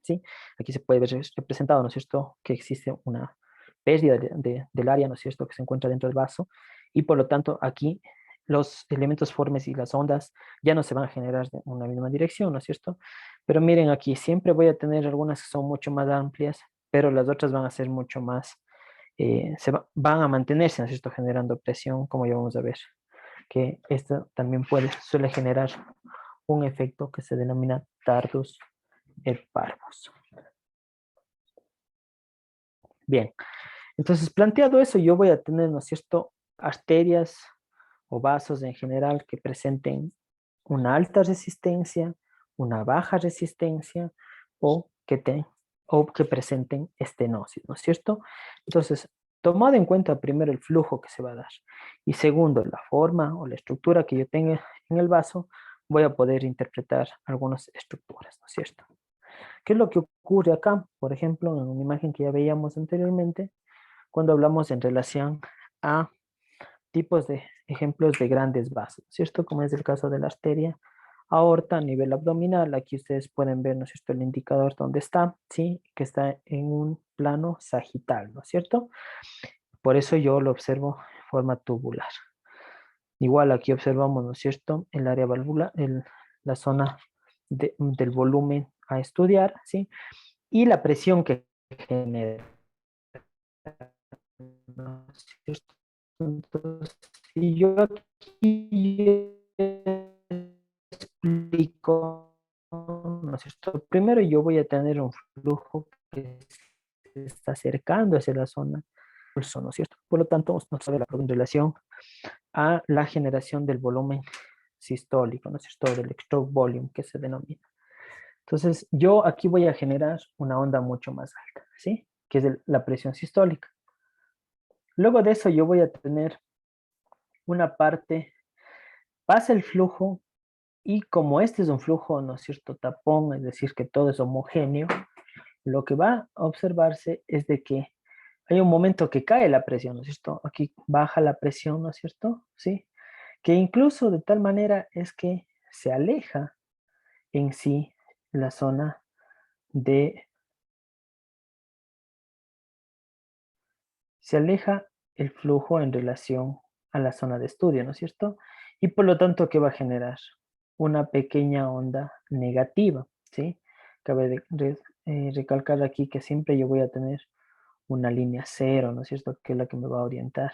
¿sí? Aquí se puede ver representado, ¿no es cierto?, que existe una pérdida del área, ¿no es cierto?, que se encuentra dentro del vaso, y por lo tanto aquí los elementos formes y las ondas ya no se van a generar en una misma dirección, ¿no es cierto? Pero miren aquí, siempre voy a tener algunas que son mucho más amplias, pero las otras van a ser mucho más, van a mantenerse, ¿no es cierto?, generando presión, como ya vamos a ver, que esto también suele generar un efecto que se denomina tardus et parvus. Bien, entonces planteado eso, yo voy a tener, ¿no es cierto?, arterias o vasos en general que presenten una alta resistencia, una baja resistencia o o que presenten estenosis, ¿no es cierto? Entonces, tomado en cuenta primero el flujo que se va a dar y segundo, la forma o la estructura que yo tenga en el vaso, voy a poder interpretar algunas estructuras, ¿no es cierto? ¿Qué es lo que ocurre acá? Por ejemplo, en una imagen que ya veíamos anteriormente, cuando hablamos en relación a tipos de ejemplos de grandes vasos, ¿cierto? Como es el caso de la arteria aorta a nivel abdominal. Aquí ustedes pueden ver, ¿no es cierto?, el indicador donde está, ¿sí? Que está en un plano sagital, ¿no es cierto? Por eso yo lo observo de forma tubular. Igual aquí observamos, ¿no es cierto?, el área valvular, la zona del volumen a estudiar, ¿sí? Y la presión que genera, ¿no es cierto? Entonces, si yo aquí explico, ¿no es cierto? Primero yo voy a tener un flujo que se está acercando hacia la zona pulso, ¿no es cierto? Por lo tanto, no sabe en relación a la generación del volumen sistólico, ¿no es cierto? Del stroke volume que se denomina. Entonces, yo aquí voy a generar una onda mucho más alta, ¿sí? Que es la presión sistólica. Luego de eso yo voy a tener una parte, pasa el flujo y como este es un flujo, ¿no es cierto?, tapón, es decir, que todo es homogéneo, lo que va a observarse es de que hay un momento que cae la presión, ¿no es cierto? Aquí baja la presión, ¿no es cierto? Sí, que incluso de tal manera es que se aleja en sí la zona de, se aleja el flujo en relación a la zona de estudio, ¿no es cierto? Y por lo tanto, ¿qué va a generar? Una pequeña onda negativa, ¿sí? Cabe recalcar aquí que siempre yo voy a tener una línea cero, ¿no es cierto? Que es la que me va a orientar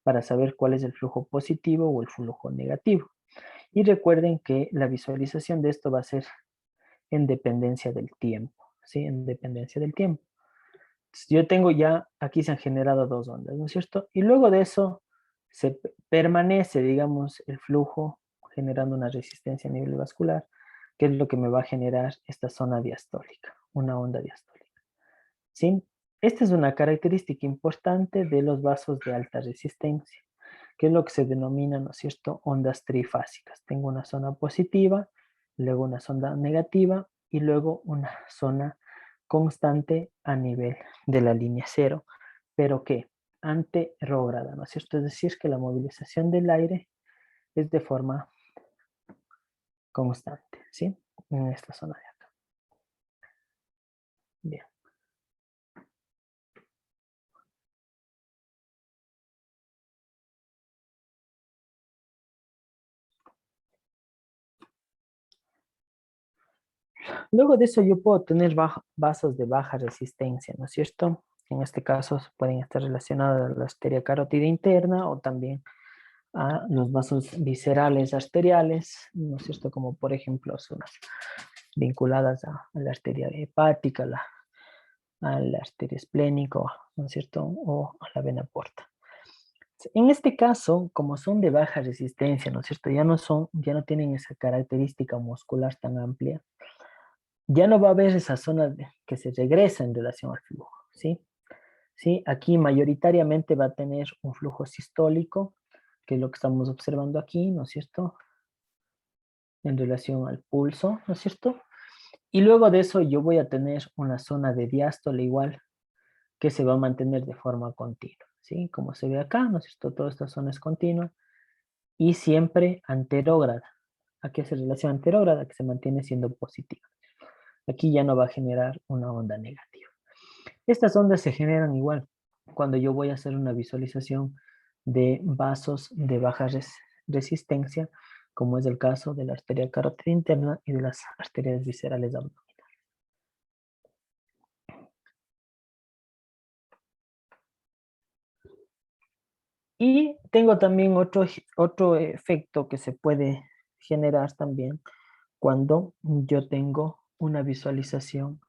para saber cuál es el flujo positivo o el flujo negativo. Y recuerden que la visualización de esto va a ser en dependencia del tiempo, ¿sí? En dependencia del tiempo. Yo tengo ya, aquí se han generado dos ondas, ¿no es cierto? Y luego de eso se permanece, digamos, el flujo generando una resistencia a nivel vascular, que es lo que me va a generar esta zona diastólica, una onda diastólica. ¿Sí? Esta es una característica importante de los vasos de alta resistencia, que es lo que se denomina, ¿no es cierto?, ondas trifásicas. Tengo una zona positiva, luego una zona negativa y luego una zona constante a nivel de la línea cero, pero que anterrógrada, ¿no es cierto? Es decir, que la movilización del aire es de forma constante, ¿sí? En esta zona de acá. Bien. Luego de eso yo puedo tener vasos de baja resistencia, ¿no es cierto? En este caso pueden estar relacionados a la arteria carótida interna o también a los vasos viscerales arteriales, ¿no es cierto? Como por ejemplo zonas vinculadas a la arteria hepática, a la arteria esplénica, ¿no es cierto? O a la vena porta. En este caso, como son de baja resistencia, ¿no es cierto? Ya no tienen esa característica muscular tan amplia, ya no va a haber esa zona que se regresa en relación al flujo, ¿sí? ¿Sí? Aquí mayoritariamente va a tener un flujo sistólico que es lo que estamos observando aquí, ¿no es cierto? En relación al pulso, ¿no es cierto? Y luego de eso yo voy a tener una zona de diástole igual que se va a mantener de forma continua, ¿sí? Como se ve acá, ¿no es cierto? Toda esta zona es continua y siempre anterógrada. ¿A qué hace relación anterógrada? Que se mantiene siendo positiva. Aquí ya no va a generar una onda negativa. Estas ondas se generan igual cuando yo voy a hacer una visualización de vasos de baja resistencia, como es el caso de la arteria carótida interna y de las arterias viscerales abdominales. Y tengo también otro efecto que se puede generar también cuando yo tengo una visualización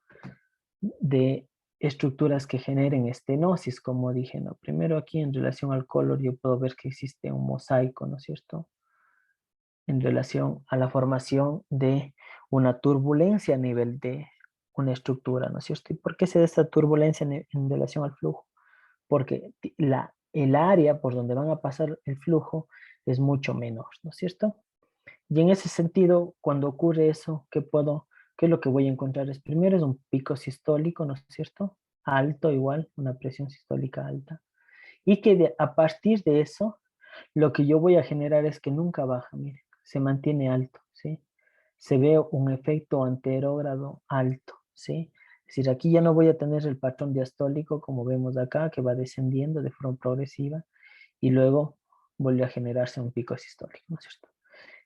de estructuras que generen estenosis, como dije, ¿no? Primero aquí en relación al color yo puedo ver que existe un mosaico, ¿no es cierto? En relación a la formación de una turbulencia a nivel de una estructura, ¿no es cierto? ¿Y por qué se da esta turbulencia en relación al flujo? Porque el área por donde van a pasar el flujo es mucho menor, ¿no es cierto? Y en ese sentido, cuando ocurre eso, qué es lo que voy a encontrar? Es primero es un pico sistólico, ¿no es cierto? Alto igual, una presión sistólica alta. Y que a partir de eso, lo que yo voy a generar es que nunca baja, miren, se mantiene alto, ¿sí? Se ve un efecto anterógrado alto, ¿sí? Es decir, aquí ya no voy a tener el patrón diastólico como vemos acá, que va descendiendo de forma progresiva y luego vuelve a generarse un pico sistólico, ¿no es cierto?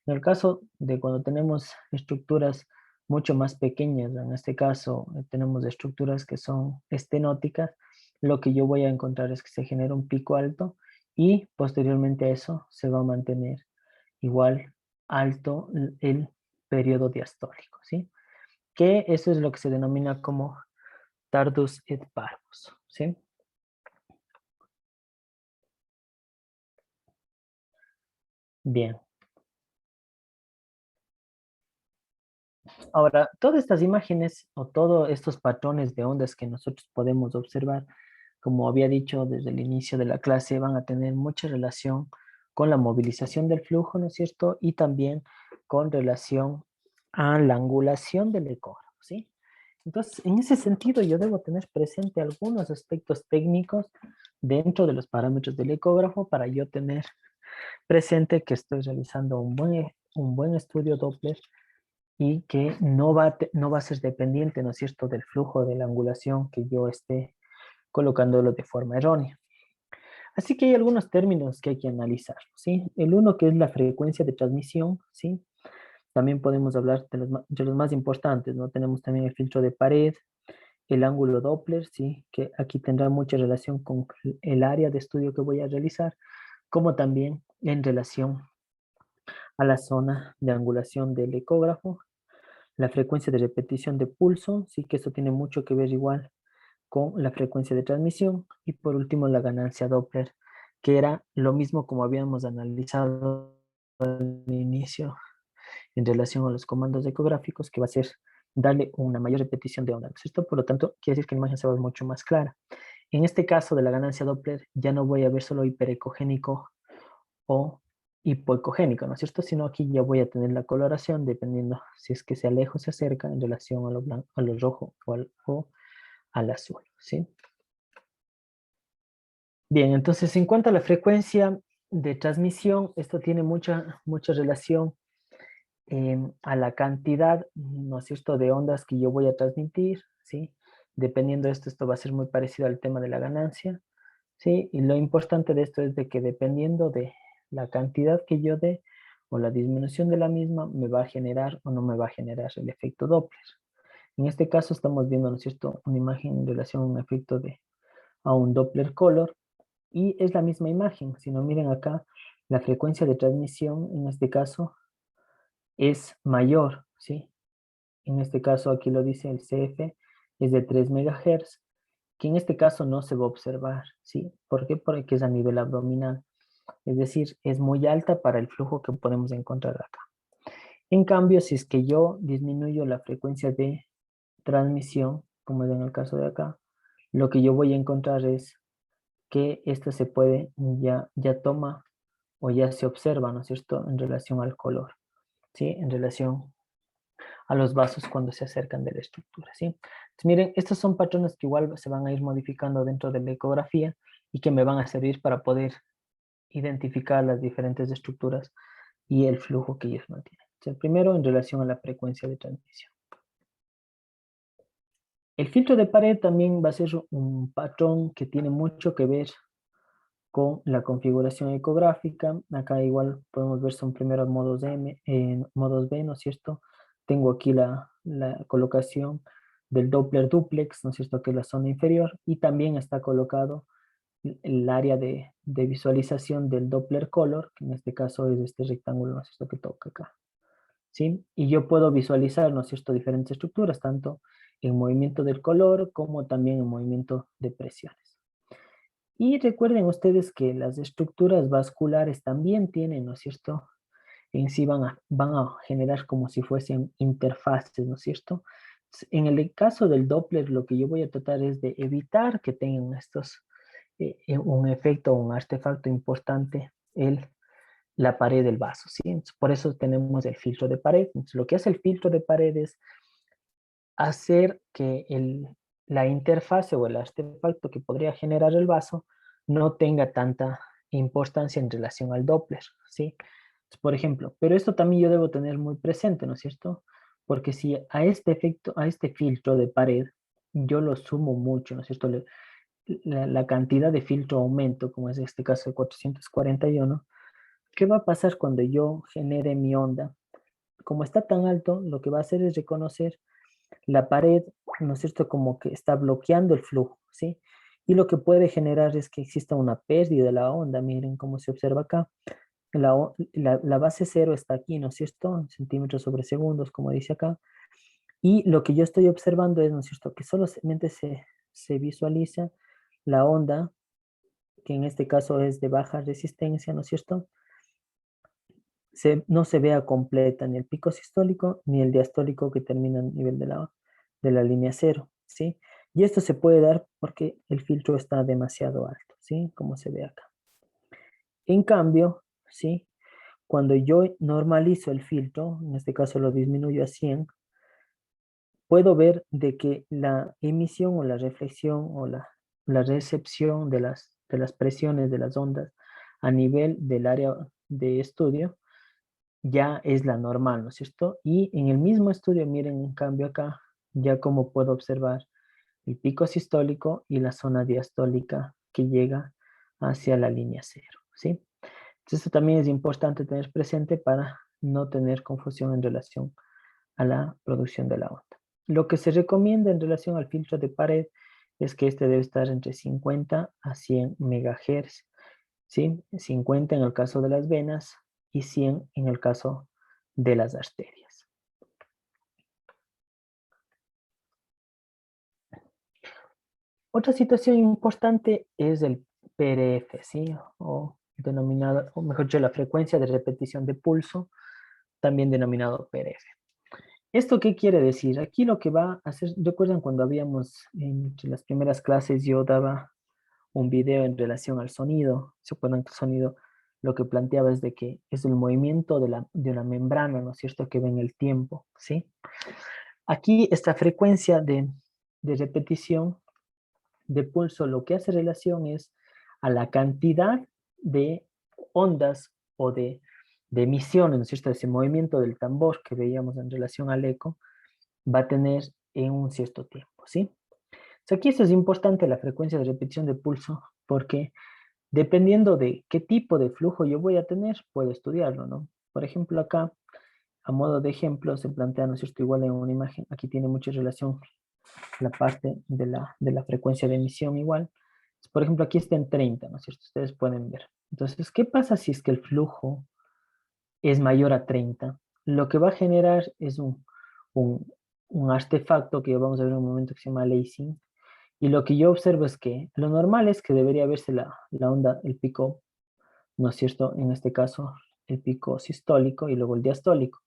En el caso de cuando tenemos estructuras mucho más pequeñas, en este caso tenemos estructuras que son estenóticas, lo que yo voy a encontrar es que se genera un pico alto y posteriormente a eso se va a mantener igual alto el periodo diastólico, ¿sí? Que eso es lo que se denomina como tardus et parvus, ¿sí? Bien. Ahora, todas estas imágenes o todos estos patrones de ondas que nosotros podemos observar, como había dicho desde el inicio de la clase, van a tener mucha relación con la movilización del flujo, ¿no es cierto? Y también con relación a la angulación del ecógrafo, ¿sí? Entonces, en ese sentido, yo debo tener presente algunos aspectos técnicos dentro de los parámetros del ecógrafo para yo tener presente que estoy realizando un buen estudio Doppler y que no va a ser dependiente, ¿no es cierto?, del flujo de la angulación que yo esté colocándolo de forma errónea. Así que hay algunos términos que hay que analizar, ¿sí? El uno que es la frecuencia de transmisión, ¿sí? También podemos hablar de los más importantes, ¿no? Tenemos también el filtro de pared, el ángulo Doppler, ¿sí? Que aquí tendrá mucha relación con el área de estudio que voy a realizar, como también en relación a la zona de angulación del ecógrafo, la frecuencia de repetición de pulso, sí que esto tiene mucho que ver igual con la frecuencia de transmisión y por último la ganancia Doppler, que era lo mismo como habíamos analizado al inicio en relación a los comandos ecográficos, que va a ser darle una mayor repetición de onda, ¿no es cierto? Por lo tanto, quiere decir que la imagen se va a ver mucho más clara. En este caso de la ganancia Doppler, ya no voy a ver solo hiperecogénico o hipoecogénico, ¿no es cierto? Sino aquí ya voy a tener la coloración dependiendo si es que se aleja o se acerca en relación a lo blanco, a lo rojo o al azul, ¿sí? Bien, entonces en cuanto a la frecuencia de transmisión, esto tiene mucha relación a la cantidad, ¿no es cierto?, de ondas que yo voy a transmitir, ¿sí? Dependiendo de esto, esto va a ser muy parecido al tema de la ganancia, ¿sí? Y lo importante de esto es de que dependiendo de la cantidad que yo dé o la disminución de la misma, me va a generar o no me va a generar el efecto Doppler. En este caso estamos viendo, ¿no es cierto?, una imagen en relación a un efecto a un Doppler color y es la misma imagen. Si no miren acá, la frecuencia de transmisión en este caso es mayor, ¿sí? En este caso aquí lo dice el CF, es de 3 MHz, que en este caso no se va a observar, ¿sí? ¿Por qué? Porque es a nivel abdominal. Es decir, es muy alta para el flujo que podemos encontrar acá. En cambio, si es que yo disminuyo la frecuencia de transmisión, como es en el caso de acá, lo que yo voy a encontrar es que esta se puede, ya toma o ya se observa, ¿no es cierto?, en relación al color, ¿sí? En relación a los vasos cuando se acercan de la estructura, ¿sí? Entonces, miren, estos son patrones que igual se van a ir modificando dentro de la ecografía y que me van a servir para poder identificar las diferentes estructuras y el flujo que ellos mantienen. Entonces, el primero en relación a la frecuencia de transmisión. El filtro de pared también va a ser un patrón que tiene mucho que ver con la configuración ecográfica. Acá igual podemos ver son primero modos M, modos B, ¿no es cierto? Tengo aquí la colocación del Doppler duplex, ¿no es cierto? Que es la zona inferior, y también está colocado el área de visualización del Doppler color, que en este caso es este rectángulo, ¿no es cierto? Que toca acá, ¿sí? Y yo puedo visualizar, ¿no es cierto?, diferentes estructuras, tanto en movimiento del color como también en movimiento de presiones. Y recuerden ustedes que las estructuras vasculares también tienen, ¿no es cierto?, en sí van a generar como si fuesen interfaces, ¿no es cierto? En el caso del Doppler, lo que yo voy a tratar es de evitar que tengan estos, un efecto, un artefacto importante, la pared del vaso, ¿sí? Entonces, por eso tenemos el filtro de pared. Entonces, lo que hace el filtro de pared es hacer que la interfase o el artefacto que podría generar el vaso no tenga tanta importancia en relación al Doppler, ¿sí? Por ejemplo, pero esto también yo debo tener muy presente, ¿no es cierto? Porque si a este efecto, a este filtro de pared, yo lo sumo mucho, ¿no es cierto? La cantidad de filtro aumento, como es este caso de 441, ¿qué va a pasar cuando yo genere mi onda? Como está tan alto, lo que va a hacer es reconocer la pared, ¿no es cierto? Como que está bloqueando el flujo, ¿sí? Y lo que puede generar es que exista una pérdida de la onda. Miren cómo se observa acá. La base cero está aquí, ¿no es cierto? Centímetros sobre segundos, como dice acá. Y lo que yo estoy observando es, ¿no es cierto?, que solamente se visualiza la onda, que en este caso es de baja resistencia, ¿no es cierto? No se vea completa ni el pico sistólico ni el diastólico que termina a nivel de la línea cero, ¿sí? Y esto se puede dar porque el filtro está demasiado alto, ¿sí? Como se ve acá. En cambio, ¿sí?, cuando yo normalizo el filtro, en este caso lo disminuyo a 100, puedo ver de que la emisión o la reflexión o la recepción de las presiones de las ondas a nivel del área de estudio ya es la normal, ¿no es cierto? Y en el mismo estudio, miren en cambio acá, ya como puedo observar el pico sistólico y la zona diastólica que llega hacia la línea cero, ¿sí? Entonces, esto también es importante tener presente para no tener confusión en relación a la producción de la onda. Lo que se recomienda en relación al filtro de pared es que este debe estar entre 50 a 100 megahertz, ¿sí? 50 en el caso de las venas y 100 en el caso de las arterias. Otra situación importante es el PRF, ¿sí? O denominado, o mejor dicho, la frecuencia de repetición de pulso, también denominado PRF. ¿Esto qué quiere decir? Aquí lo que va a hacer, recuerdan cuando habíamos, entre las primeras clases, yo daba un video en relación al sonido. ¿Se acuerdan que el sonido lo que planteaba es de que es el movimiento de la membrana, ¿no es cierto?, que ve en el tiempo, ¿sí? Aquí esta frecuencia de repetición de pulso lo que hace relación es a la cantidad de ondas o de emisiones, ¿no es cierto?, ese movimiento del tambor que veíamos en relación al eco, va a tener en un cierto tiempo, ¿sí? Entonces aquí esto es importante, la frecuencia de repetición de pulso, porque dependiendo de qué tipo de flujo yo voy a tener, puedo estudiarlo, ¿no? Por ejemplo, acá, a modo de ejemplo, se plantea, ¿no es cierto?, igual en una imagen, aquí tiene mucha relación la parte de la frecuencia de emisión igual. Por ejemplo, aquí está en 30, ¿no es cierto? Ustedes pueden ver. Entonces, ¿qué pasa si es que el flujo es mayor a 30? Lo que va a generar es un, un artefacto que vamos a ver en un momento que se llama lacing. Y lo que yo observo es que lo normal es que debería verse la onda, el pico, ¿no es cierto? En este caso, el pico sistólico y luego el diastólico.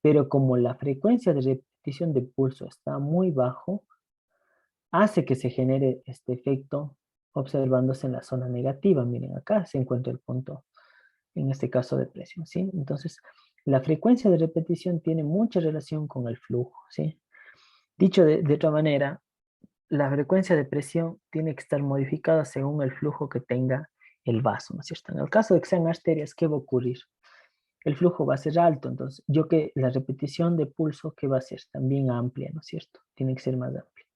Pero como la frecuencia de repetición de pulso está muy bajo, hace que se genere este efecto observándose en la zona negativa. Miren, acá se encuentra el punto en este caso de presión, ¿sí? Entonces, la frecuencia de repetición tiene mucha relación con el flujo, ¿sí? Dicho de otra manera, la frecuencia de presión tiene que estar modificada según el flujo que tenga el vaso, ¿no es cierto? En el caso de que sean arterias, ¿qué va a ocurrir? El flujo va a ser alto, entonces la repetición de pulso, ¿qué va a ser? También amplia, ¿no es cierto? Tiene que ser más amplia.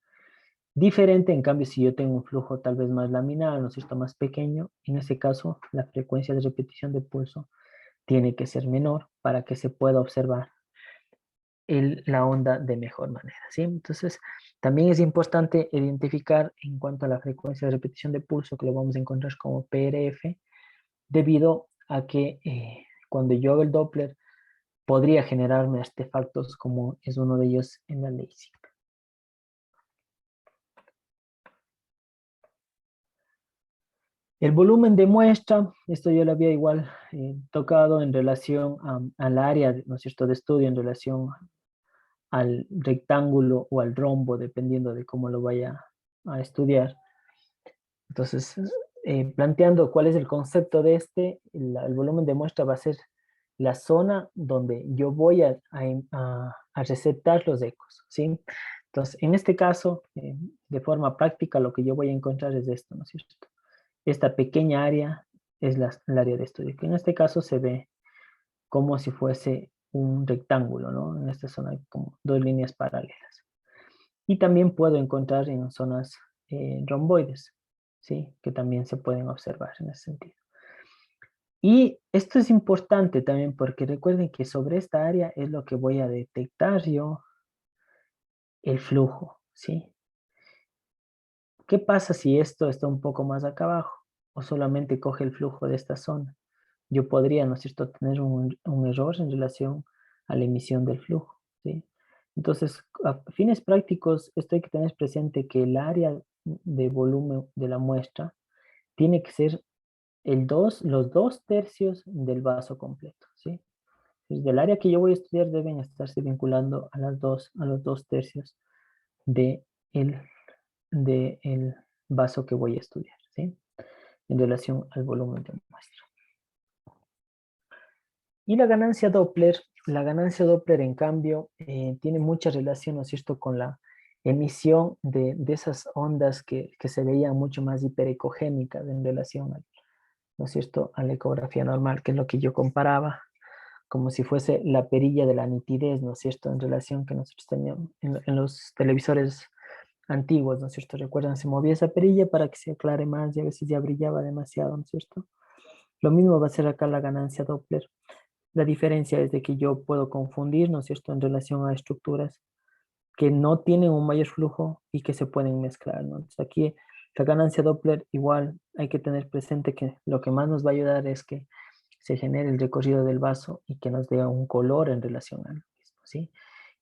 Diferente, en cambio, si yo tengo un flujo tal vez más laminar, ¿no es cierto?, más pequeño, en ese caso, la frecuencia de repetición de pulso tiene que ser menor para que se pueda observar la onda de mejor manera, ¿sí? Entonces, también es importante identificar en cuanto a la frecuencia de repetición de pulso, que lo vamos a encontrar como PRF, debido a que cuando yo hago el Doppler, podría generarme artefactos como es uno de ellos en la LASIK. El volumen de muestra, esto yo lo había igual tocado en relación al área, ¿no es cierto?, de estudio, en relación al rectángulo o al rombo, dependiendo de cómo lo vaya a estudiar. Entonces, planteando cuál es el concepto de el volumen de muestra va a ser la zona donde yo voy a receptar los ecos, ¿sí? Entonces, en este caso, de forma práctica, lo que yo voy a encontrar es esto, ¿no es cierto? Esta pequeña área es el área de estudio, que en este caso se ve como si fuese un rectángulo, ¿no? En esta zona hay como dos líneas paralelas. Y también puedo encontrar en zonas romboides, ¿sí? Que también se pueden observar en ese sentido. Y esto es importante también porque recuerden que sobre esta área es lo que voy a detectar yo el flujo, ¿sí? ¿Qué pasa si esto está un poco más acá abajo o solamente coge el flujo de esta zona? Yo podría, ¿no es cierto?, tener un error en relación a la emisión del flujo, ¿sí? Entonces, a fines prácticos, esto hay que tener presente que el área de volumen de la muestra tiene que ser los 2/3 del vaso completo, ¿sí? Entonces, del área que yo voy a estudiar deben estarse vinculando a los 2/3 de el, de el vaso que voy a estudiar, ¿sí? En relación al volumen de muestra. Y la ganancia Doppler en cambio tiene mucha relación, ¿no es cierto?, con la emisión de esas ondas que se veían mucho más hiperecogénicas en relación, ¿no es cierto?, a la ecografía normal, que es lo que yo comparaba, como si fuese la perilla de la nitidez, ¿no es cierto?, en relación que nosotros teníamos en los televisores antiguos, ¿no es cierto? Recuerdan, se movía esa perilla para que se aclare más y a veces ya brillaba demasiado, ¿no es cierto? Lo mismo va a ser acá la ganancia Doppler. La diferencia es de que yo puedo confundir, ¿no es cierto?, en relación a estructuras que no tienen un mayor flujo y que se pueden mezclar, ¿no? Entonces aquí la ganancia Doppler igual hay que tener presente que lo que más nos va a ayudar es que se genere el recorrido del vaso y que nos dé un color en relación al mismo, ¿sí?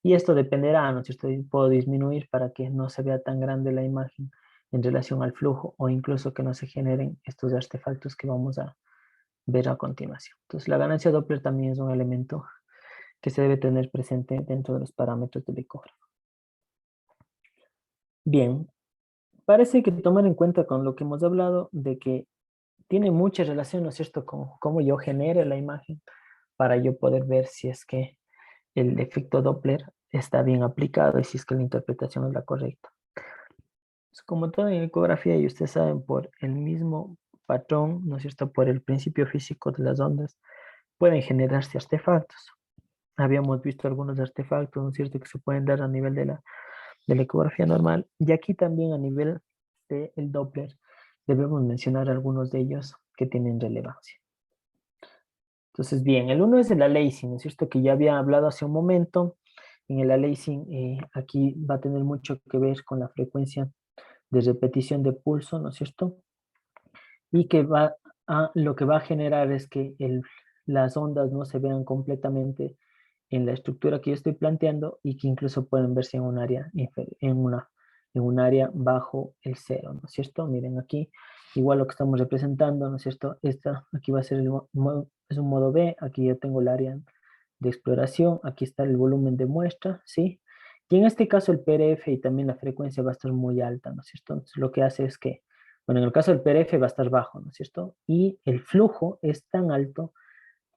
Y esto dependerá, ¿no es cierto? Puedo disminuir para que no se vea tan grande la imagen en relación al flujo o incluso que no se generen estos artefactos que vamos a ver a continuación. Entonces, la ganancia Doppler también es un elemento que se debe tener presente dentro de los parámetros del ecógrafo. Bien, parece que tomar en cuenta con lo que hemos hablado de que tiene mucha relación, ¿no es cierto?, con cómo yo genere la imagen para yo poder ver si es que el efecto Doppler está bien aplicado y si es que la interpretación es la correcta. Pues como todo en ecografía, y ustedes saben, por el mismo patrón, ¿no es cierto?, por el principio físico de las ondas, pueden generarse artefactos. Habíamos visto algunos artefactos, ¿no es cierto?, que se pueden dar a nivel de la ecografía normal. Y aquí también a nivel del Doppler debemos mencionar algunos de ellos que tienen relevancia. Entonces, bien, el uno es el aliasing, ¿no es cierto?, que ya había hablado hace un momento. En el aliasing, aquí va a tener mucho que ver con la frecuencia de repetición de pulso, ¿no es cierto? Y que lo que va a generar es que las ondas no se vean completamente en la estructura que yo estoy planteando y que incluso pueden verse en un área en un área bajo el cero, ¿no es cierto? Miren aquí, igual lo que estamos representando, ¿no es cierto? Aquí va a ser es un modo B, aquí yo tengo el área de exploración, aquí está el volumen de muestra, ¿sí? Y en este caso el PRF y también la frecuencia va a estar muy alta, ¿no es cierto? Entonces lo que hace es que, bueno, en el caso del PRF va a estar bajo, ¿no es cierto? Y el flujo es tan alto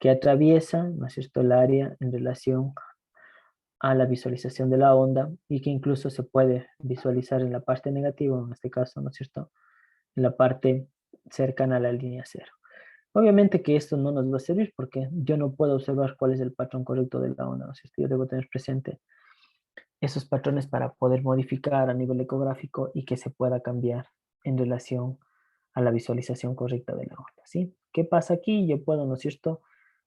que atraviesa, ¿no es cierto?, el área en relación a la visualización de la onda y que incluso se puede visualizar en la parte negativa, en este caso, ¿no es cierto?, en la parte cercana a la línea cero. Obviamente que esto no nos va a servir porque yo no puedo observar cuál es el patrón correcto de la onda, ¿no es cierto? Yo debo tener presente esos patrones para poder modificar a nivel ecográfico y que se pueda cambiar en relación a la visualización correcta de la onda, ¿sí? ¿Qué pasa aquí? Yo puedo, ¿no es cierto?,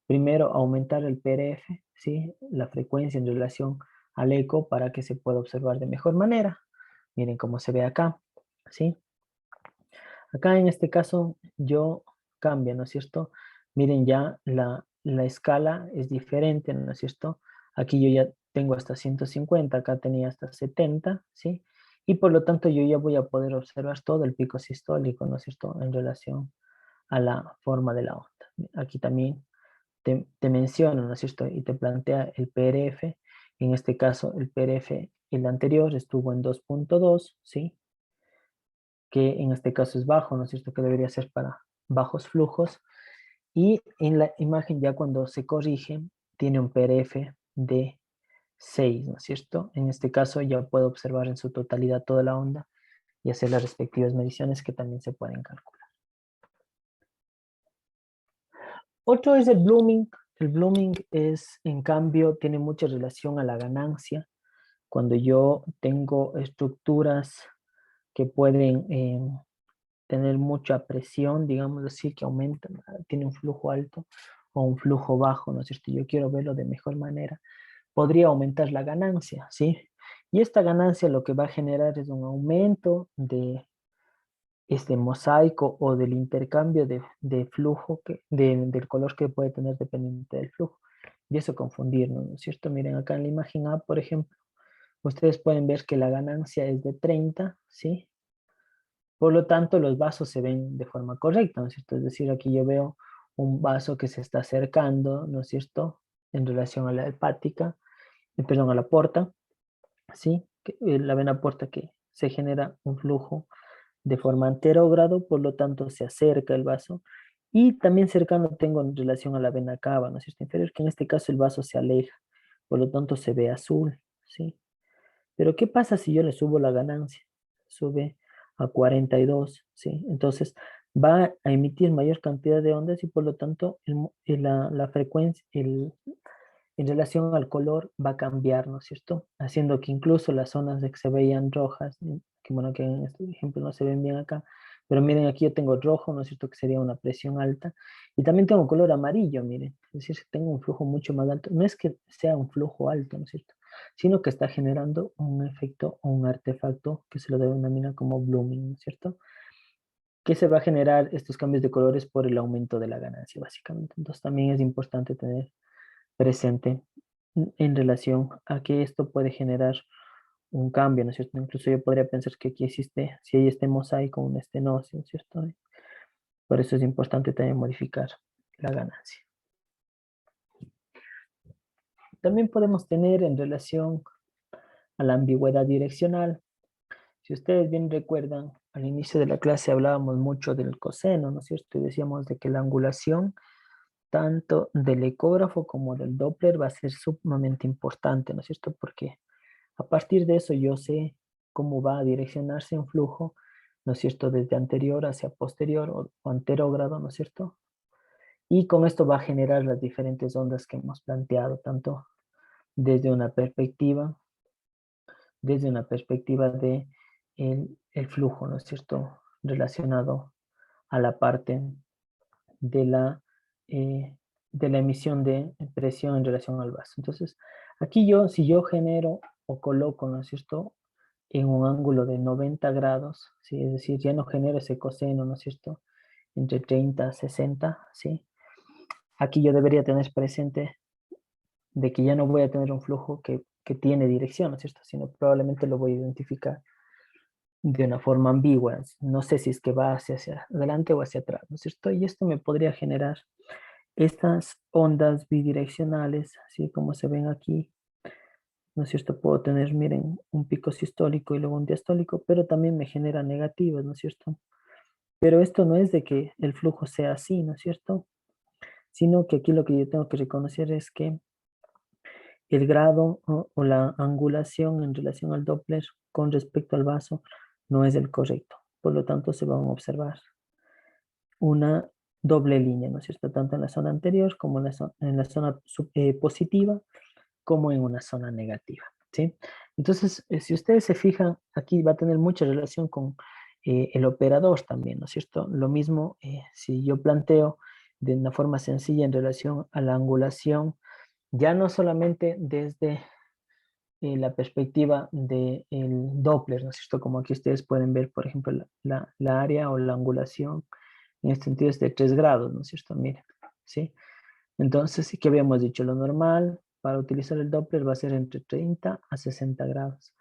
primero aumentar el PRF, ¿sí?, la frecuencia en relación al eco para que se pueda observar de mejor manera. Miren cómo se ve acá, ¿sí? Acá en este caso yo cambio, ¿no es cierto? Miren ya la escala es diferente, ¿no es cierto? Aquí yo ya tengo hasta 150, acá tenía hasta 70, ¿sí? Y por lo tanto yo ya voy a poder observar todo el pico sistólico, ¿no es cierto? En relación a la forma de la onda. Aquí también te menciona, ¿no es cierto? Y te plantea el PRF. En este caso el PRF, el anterior estuvo en 2.2, ¿sí? Que en este caso es bajo, ¿no es cierto? Que debería ser para bajos flujos. Y en la imagen ya cuando se corrige, tiene un PRF de 6, ¿no es cierto? En este caso ya puedo observar en su totalidad toda la onda y hacer las respectivas mediciones que también se pueden calcular. Otro es el blooming. El blooming es, en cambio, tiene mucha relación a la ganancia. Cuando yo tengo estructuras que pueden tener mucha presión, digamos así, que aumenta, tiene un flujo alto o un flujo bajo, ¿no es cierto? Yo quiero verlo de mejor manera. Podría aumentar la ganancia, ¿sí? Y esta ganancia lo que va a generar es un aumento de este mosaico o del intercambio de flujo, del color que puede tener dependiente del flujo. Y eso confundirnos, ¿no es cierto? Miren acá en la imagen A, por ejemplo, ustedes pueden ver que la ganancia es de 30, ¿sí? Por lo tanto, los vasos se ven de forma correcta, ¿no es cierto? Es decir, aquí yo veo un vaso que se está acercando, ¿no es cierto?, en relación a la hepática, perdón, a la porta, ¿sí? La vena porta que se genera un flujo de forma anterógrado, por lo tanto se acerca el vaso. Y también cercano tengo en relación a la vena cava, ¿no es cierto?, inferior, que en este caso el vaso se aleja, por lo tanto se ve azul, ¿sí? Pero ¿qué pasa si yo le subo la ganancia? Sube a 42, ¿sí? Entonces va a emitir mayor cantidad de ondas y por lo tanto la frecuencia, en relación al color va a cambiar, ¿no es cierto? Haciendo que incluso las zonas de que se veían rojas, que bueno, que en este ejemplo no se ven bien acá, pero miren aquí yo tengo rojo, ¿no es cierto?, que sería una presión alta, y también tengo color amarillo, miren, es decir, tengo un flujo mucho más alto, no es que sea un flujo alto, ¿no es cierto?, sino que está generando un efecto o un artefacto que se lo denomina como blooming, ¿no es cierto?, que se va a generar estos cambios de colores por el aumento de la ganancia, básicamente. Entonces también es importante tener presente en relación a que esto puede generar un cambio, ¿no es cierto? Incluso yo podría pensar que aquí existe, si hay este mosaico, un estenosis, ¿no es cierto? Por eso es importante también modificar la ganancia. También podemos tener en relación a la ambigüedad direccional. Si ustedes bien recuerdan, al inicio de la clase hablábamos mucho del coseno, ¿no es cierto? Y decíamos de que la angulación tanto del ecógrafo como del Doppler va a ser sumamente importante, ¿no es cierto? Porque a partir de eso yo sé cómo va a direccionarse un flujo, ¿no es cierto?, desde anterior hacia posterior o anterógrado, ¿no es cierto? Y con esto va a generar las diferentes ondas que hemos planteado, tanto desde una perspectiva, de el flujo, ¿no es cierto?, relacionado a la parte de eh, de la emisión de presión en relación al vaso. Entonces, aquí yo, si yo genero o coloco, ¿no es cierto?, en un ángulo de 90 grados, ¿sí? Es decir, ya no genero ese coseno, ¿no es cierto?, entre 30 a 60, ¿sí? Aquí yo debería tener presente de que ya no voy a tener un flujo que tiene dirección, ¿no es cierto?, sino probablemente lo voy a identificar de una forma ambigua. No sé si es que va hacia adelante o hacia atrás, ¿no es cierto? Y esto me podría generar estas ondas bidireccionales, así como se ven aquí, ¿no es cierto? Puedo tener, miren, un pico sistólico y luego un diastólico, pero también me genera negativas, ¿no es cierto? Pero esto no es de que el flujo sea así, ¿no es cierto?, sino que aquí lo que yo tengo que reconocer es que el grado o la angulación en relación al Doppler con respecto al vaso no es el correcto. Por lo tanto, se van a observar una doble línea, ¿no es cierto? Tanto en la zona anterior como en la zona positiva, como en una zona negativa, ¿sí? Entonces, si ustedes se fijan, aquí va a tener mucha relación con el operador también, ¿no es cierto? Lo mismo si yo planteo de una forma sencilla en relación a la angulación, ya no solamente desde la perspectiva del Doppler, ¿no es cierto? Como aquí ustedes pueden ver, por ejemplo, la área o la angulación en este sentido es de 3 grados, ¿no es cierto? Miren, ¿sí? Entonces, ¿qué habíamos dicho? Lo normal para utilizar el Doppler va a ser entre 30 a 60 grados.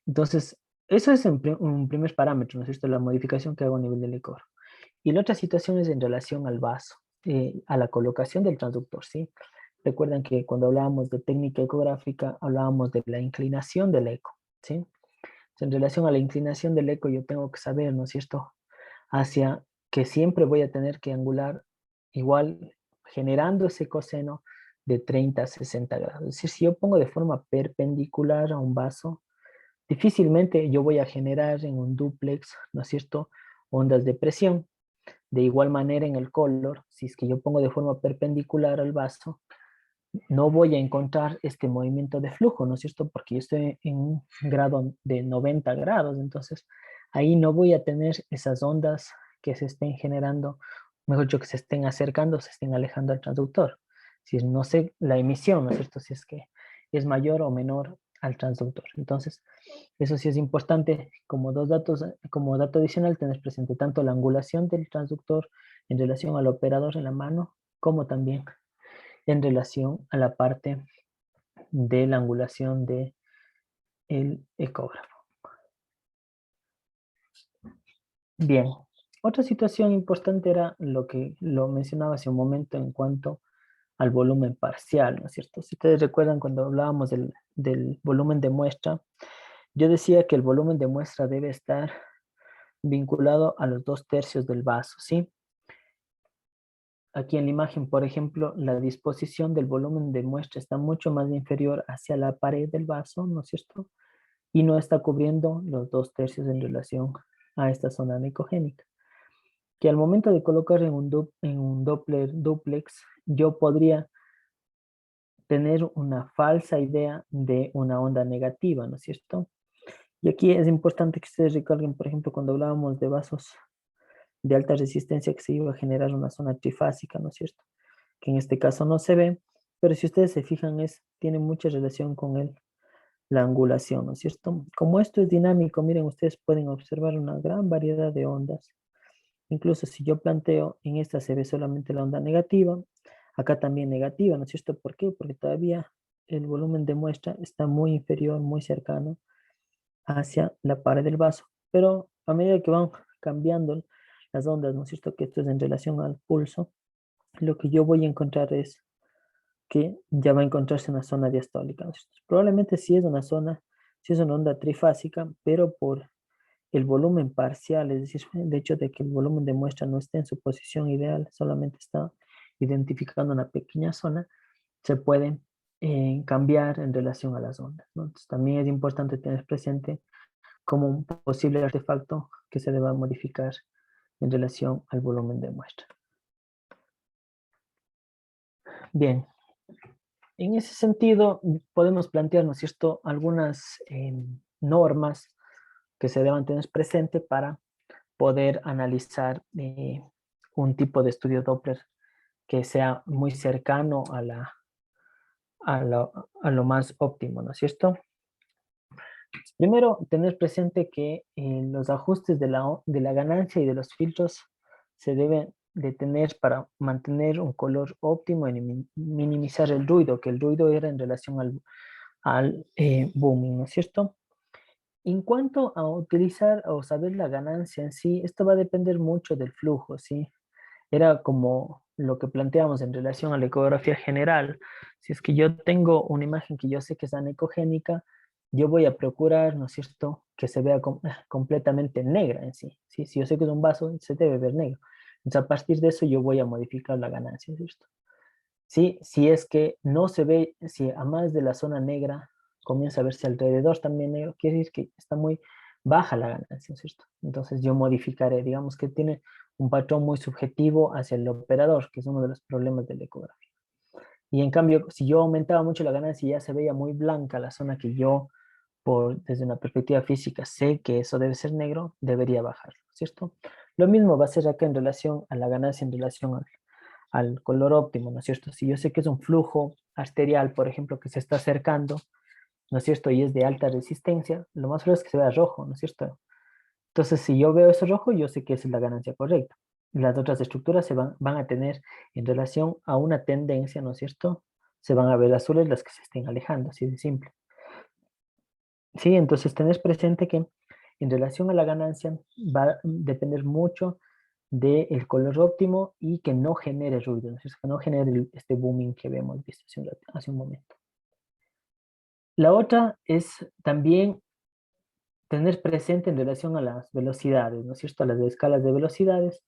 Entonces, eso es un primer parámetro, ¿no es cierto? La modificación que hago a nivel del ecor. Y la otra situación es en relación al vaso, a la colocación del transductor, ¿sí? Recuerden que cuando hablábamos de técnica ecográfica, hablábamos de la inclinación del eco, ¿sí? En relación a la inclinación del eco, yo tengo que saber, ¿no es cierto?, hacia que siempre voy a tener que angular igual, generando ese coseno de 30 a 60 grados. Es decir, si yo pongo de forma perpendicular a un vaso, difícilmente yo voy a generar en un dúplex, ¿no es cierto?, ondas de presión. De igual manera en el color, si es que yo pongo de forma perpendicular al vaso, no voy a encontrar este movimiento de flujo, ¿no es cierto? Porque yo estoy en un grado de 90 grados, entonces ahí no voy a tener esas ondas que se estén generando, mejor dicho, que se estén acercando, se estén alejando al transductor. Si no sé la emisión, ¿no es cierto? Si es que es mayor o menor al transductor. Entonces, eso sí es importante como dos datos, como dato adicional, tener presente tanto la angulación del transductor en relación al operador en la mano, como también en relación a la parte de la angulación del ecógrafo. Bien, otra situación importante era lo que lo mencionaba hace un momento en cuanto al volumen parcial, ¿no es cierto? Si ustedes recuerdan cuando hablábamos del volumen de muestra, yo decía que el volumen de muestra debe estar vinculado a los 2/3 del vaso, ¿sí? Aquí en la imagen, por ejemplo, la disposición del volumen de muestra está mucho más inferior hacia la pared del vaso, ¿no es cierto? Y no está cubriendo los 2/3 en relación a esta zona anicogénica. Que al momento de colocar en un Doppler duplex, yo podría tener una falsa idea de una onda negativa, ¿no es cierto? Y aquí es importante que ustedes recuerden, por ejemplo, cuando hablábamos de vasos de alta resistencia que se iba a generar una zona trifásica, ¿no es cierto? Que en este caso no se ve, pero si ustedes se fijan, tiene mucha relación con la angulación, ¿no es cierto? Como esto es dinámico, miren, ustedes pueden observar una gran variedad de ondas. Incluso si yo planteo, en esta se ve solamente la onda negativa, acá también negativa, ¿no es cierto? ¿Por qué? Porque todavía el volumen de muestra está muy inferior, muy cercano hacia la pared del vaso. Pero a medida que van cambiando las ondas, ¿no es cierto? Que esto es en relación al pulso, lo que yo voy a encontrar es que ya va a encontrarse una zona diastólica, ¿no es cierto? Probablemente sí es una zona, sí es una onda trifásica, pero por el volumen parcial, es decir, el hecho de que el volumen de muestra no esté en su posición ideal, solamente está identificando una pequeña zona, se puede cambiar en relación a las ondas, ¿no? Entonces, también es importante tener presente como un posible artefacto que se deba modificar en relación al volumen de muestra. Bien, en ese sentido podemos plantear, ¿no es cierto?, algunas normas que se deban tener presente para poder analizar un tipo de estudio Doppler que sea muy cercano a lo más óptimo, ¿no es cierto? Primero, tener presente que los ajustes de la ganancia y de los filtros se deben de tener para mantener un color óptimo y minimizar el ruido, que el ruido era en relación al booming, ¿no es cierto? En cuanto a utilizar o saber la ganancia en sí, esto va a depender mucho del flujo, ¿sí? Era como lo que planteamos en relación a la ecografía general. Si es que yo tengo una imagen que yo sé que es anecogénica, yo voy a procurar, ¿no es cierto?, que se vea completamente negra en sí, ¿sí? Si yo sé que es un vaso, se debe ver negro. Entonces, a partir de eso, yo voy a modificar la ganancia, ¿cierto? ¿sí? Si es que no se ve, si a más de la zona negra comienza a verse alrededor también negro, quiere decir que está muy baja la ganancia, ¿cierto? Entonces yo modificaré, digamos que tiene un patrón muy subjetivo hacia el operador, que es uno de los problemas de la ecografía. Y en cambio, si yo aumentaba mucho la ganancia y ya se veía muy blanca la zona que yo, desde una perspectiva física, sé que eso debe ser negro, debería bajar, ¿cierto? Lo mismo va a ser acá en relación a la ganancia, en relación al color óptimo, ¿no es cierto? Si yo sé que es un flujo arterial, por ejemplo, que se está acercando, ¿no es cierto? Y es de alta resistencia, lo más probable es que se vea rojo, ¿no es cierto? Entonces, si yo veo ese rojo, yo sé que esa es la ganancia correcta. Las otras estructuras van a tener en relación a una tendencia, ¿no es cierto? Se van a ver azules las que se estén alejando, así de simple. Sí, entonces tenés presente que en relación a la ganancia va a depender mucho del color óptimo y que no genere ruido, ¿no es cierto? Que no genere este booming que vemos visto hace un momento. La otra es también tener presente en relación a las velocidades, ¿no es cierto? A las escalas de velocidades,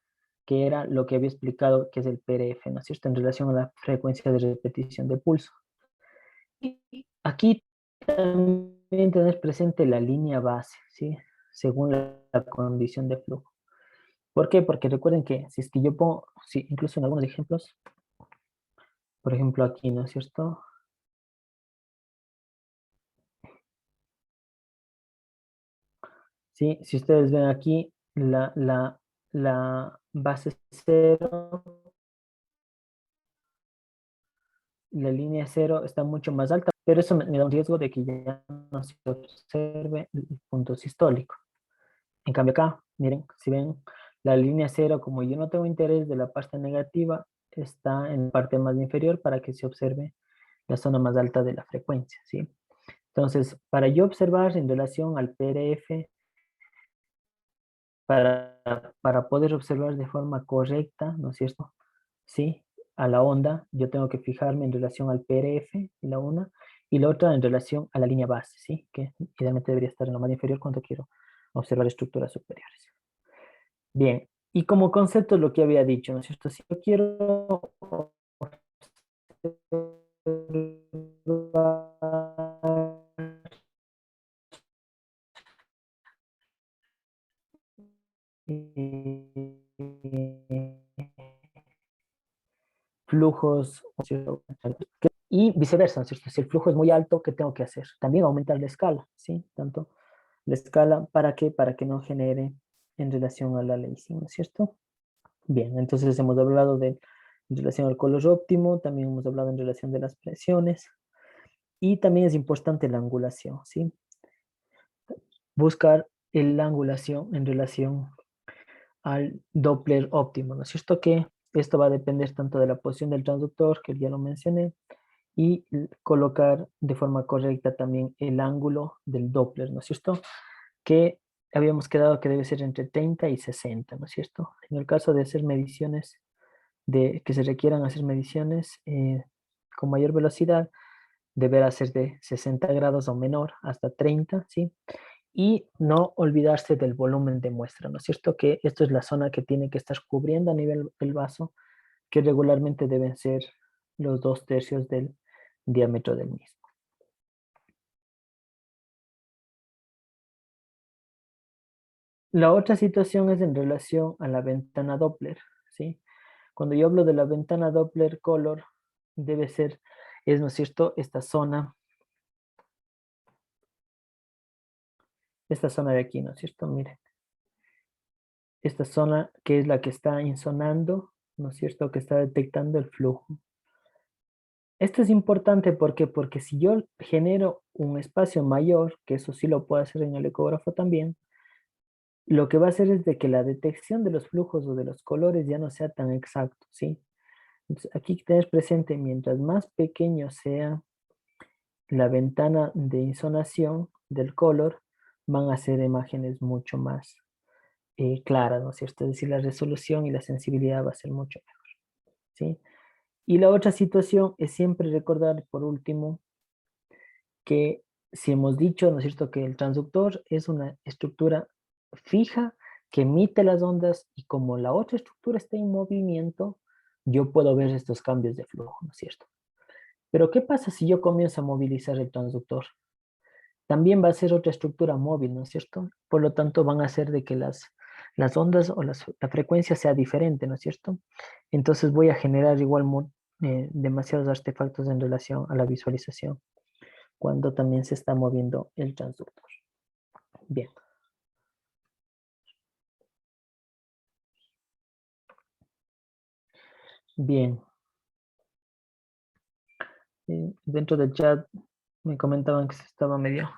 que era lo que había explicado que es el PRF, ¿no es cierto? En relación a la frecuencia de repetición de pulso. Y aquí también tener presente la línea base, ¿sí? Según la condición de flujo. ¿Por qué? Porque recuerden que si es que yo pongo, sí, incluso en algunos ejemplos, por ejemplo aquí, ¿no es cierto? Sí, si ustedes ven aquí, la base cero, la línea cero está mucho más alta, pero eso me da un riesgo de que ya no se observe el punto sistólico. En cambio acá, miren, si ven la línea cero, como yo no tengo interés de la parte negativa, está en la parte más inferior para que se observe la zona más alta de la frecuencia, ¿sí? Entonces, para yo observar en relación al PRF, para poder observar de forma correcta, ¿no es cierto? Sí, a la onda, yo tengo que fijarme en relación al PRF, la una, y la otra en relación a la línea base, ¿sí? Que idealmente debería estar en la más inferior cuando quiero observar estructuras superiores. Bien, y como concepto lo que había dicho, ¿no es cierto? Si yo quiero flujos, ¿no es cierto? Y viceversa, ¿no es cierto? Si el flujo es muy alto, ¿qué tengo que hacer? También aumentar la escala, ¿sí? Tanto la escala, ¿para qué? Para que no genere en relación a la ley, ¿sí? ¿No es cierto? Bien, entonces hemos hablado de en relación al color óptimo, también hemos hablado en relación de las presiones y también es importante la angulación, ¿sí? Buscar la angulación en relación al Doppler óptimo, ¿no es cierto? Que esto va a depender tanto de la posición del transductor, que ya lo mencioné, y colocar de forma correcta también el ángulo del Doppler, ¿no es cierto? Que habíamos quedado que debe ser entre 30 y 60, ¿no es cierto? En el caso de hacer mediciones, de que se requieran hacer mediciones con mayor velocidad, deberá ser de 60 grados o menor hasta 30, ¿sí? Y no olvidarse del volumen de muestra, ¿no es cierto? Que esto es la zona que tiene que estar cubriendo a nivel del vaso, que regularmente deben ser los 2/3 del diámetro del mismo. La otra situación es en relación a la ventana Doppler, ¿sí? Cuando yo hablo de la ventana Doppler color, debe ser, es, ¿no es cierto?, esta zona de aquí, ¿no es cierto? Miren, esta zona que es la que está insonando, ¿no es cierto?, que está detectando el flujo. Esto es importante porque si yo genero un espacio mayor, que eso sí lo puedo hacer en el ecógrafo también, lo que va a hacer es de que la detección de los flujos o de los colores ya no sea tan exacto, ¿sí? Entonces, aquí tener presente, mientras más pequeño sea la ventana de insonación del color, van a ser imágenes mucho más claras, ¿no es cierto? Es decir, la resolución y la sensibilidad va a ser mucho mejor, ¿sí? Y la otra situación es siempre recordar, por último, que si hemos dicho, ¿no es cierto?, que el transductor es una estructura fija que emite las ondas y como la otra estructura está en movimiento, yo puedo ver estos cambios de flujo, ¿no es cierto? Pero ¿qué pasa si yo comienzo a movilizar el transductor? También va a ser otra estructura móvil, ¿no es cierto? Por lo tanto, van a hacer de que las ondas o la frecuencia sea diferente, ¿no es cierto? Entonces voy a generar igual demasiados artefactos en relación a la visualización cuando también se está moviendo el transductor. Bien. Bien. Dentro del chat me comentaban que se estaba medio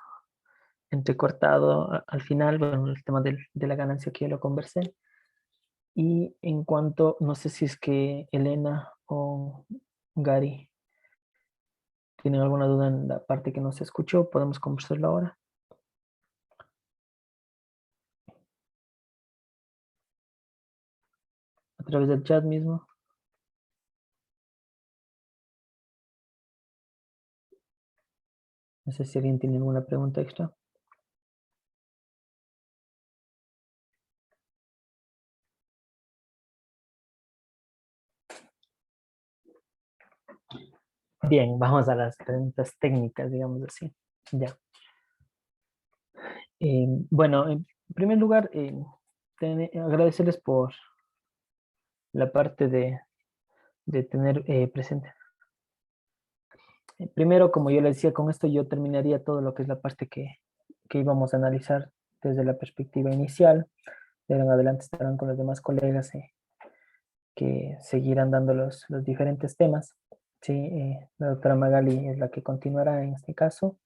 entrecortado al final, bueno, el tema de la ganancia que ya lo conversé. Y en cuanto, no sé si es que Elena o Gary tienen alguna duda en la parte que no se escuchó, podemos conversarlo ahora. A través del chat mismo. No sé si alguien tiene alguna pregunta extra. Bien, vamos a las preguntas técnicas, digamos así. Ya. Bueno, en primer lugar, agradecerles por la parte de tener presente. Primero, como yo les decía, con esto yo terminaría todo lo que es la parte que íbamos a analizar desde la perspectiva inicial. De ahora en adelante estarán con los demás colegas que seguirán dando los diferentes temas. Sí, la doctora Magali es la que continuará en este caso.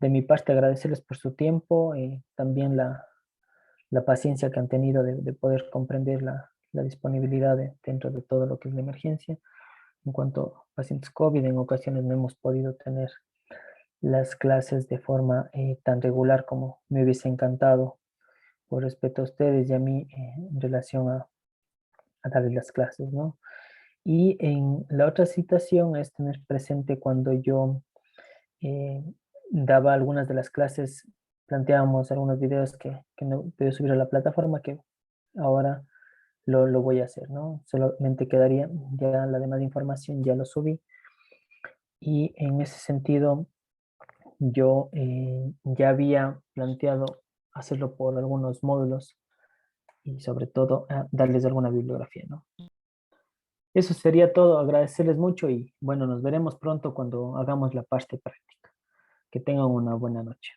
De mi parte, agradecerles por su tiempo y también la paciencia que han tenido de poder comprender la disponibilidad dentro de todo lo que es la emergencia. En cuanto a pacientes COVID, en ocasiones no hemos podido tener las clases de forma tan regular como me hubiese encantado por respeto a ustedes y a mí en relación a darles las clases, ¿no? Y en la otra situación es tener presente cuando yo eh, daba algunas de las clases, planteábamos algunos videos que no puedo subir a la plataforma, que ahora lo voy a hacer, ¿no? Solamente quedaría ya la demás información, ya lo subí. Y en ese sentido, yo ya había planteado hacerlo por algunos módulos y sobre todo darles alguna bibliografía, ¿no? Eso sería todo, agradecerles mucho y bueno, nos veremos pronto cuando hagamos la parte práctica. Que tengan una buena noche.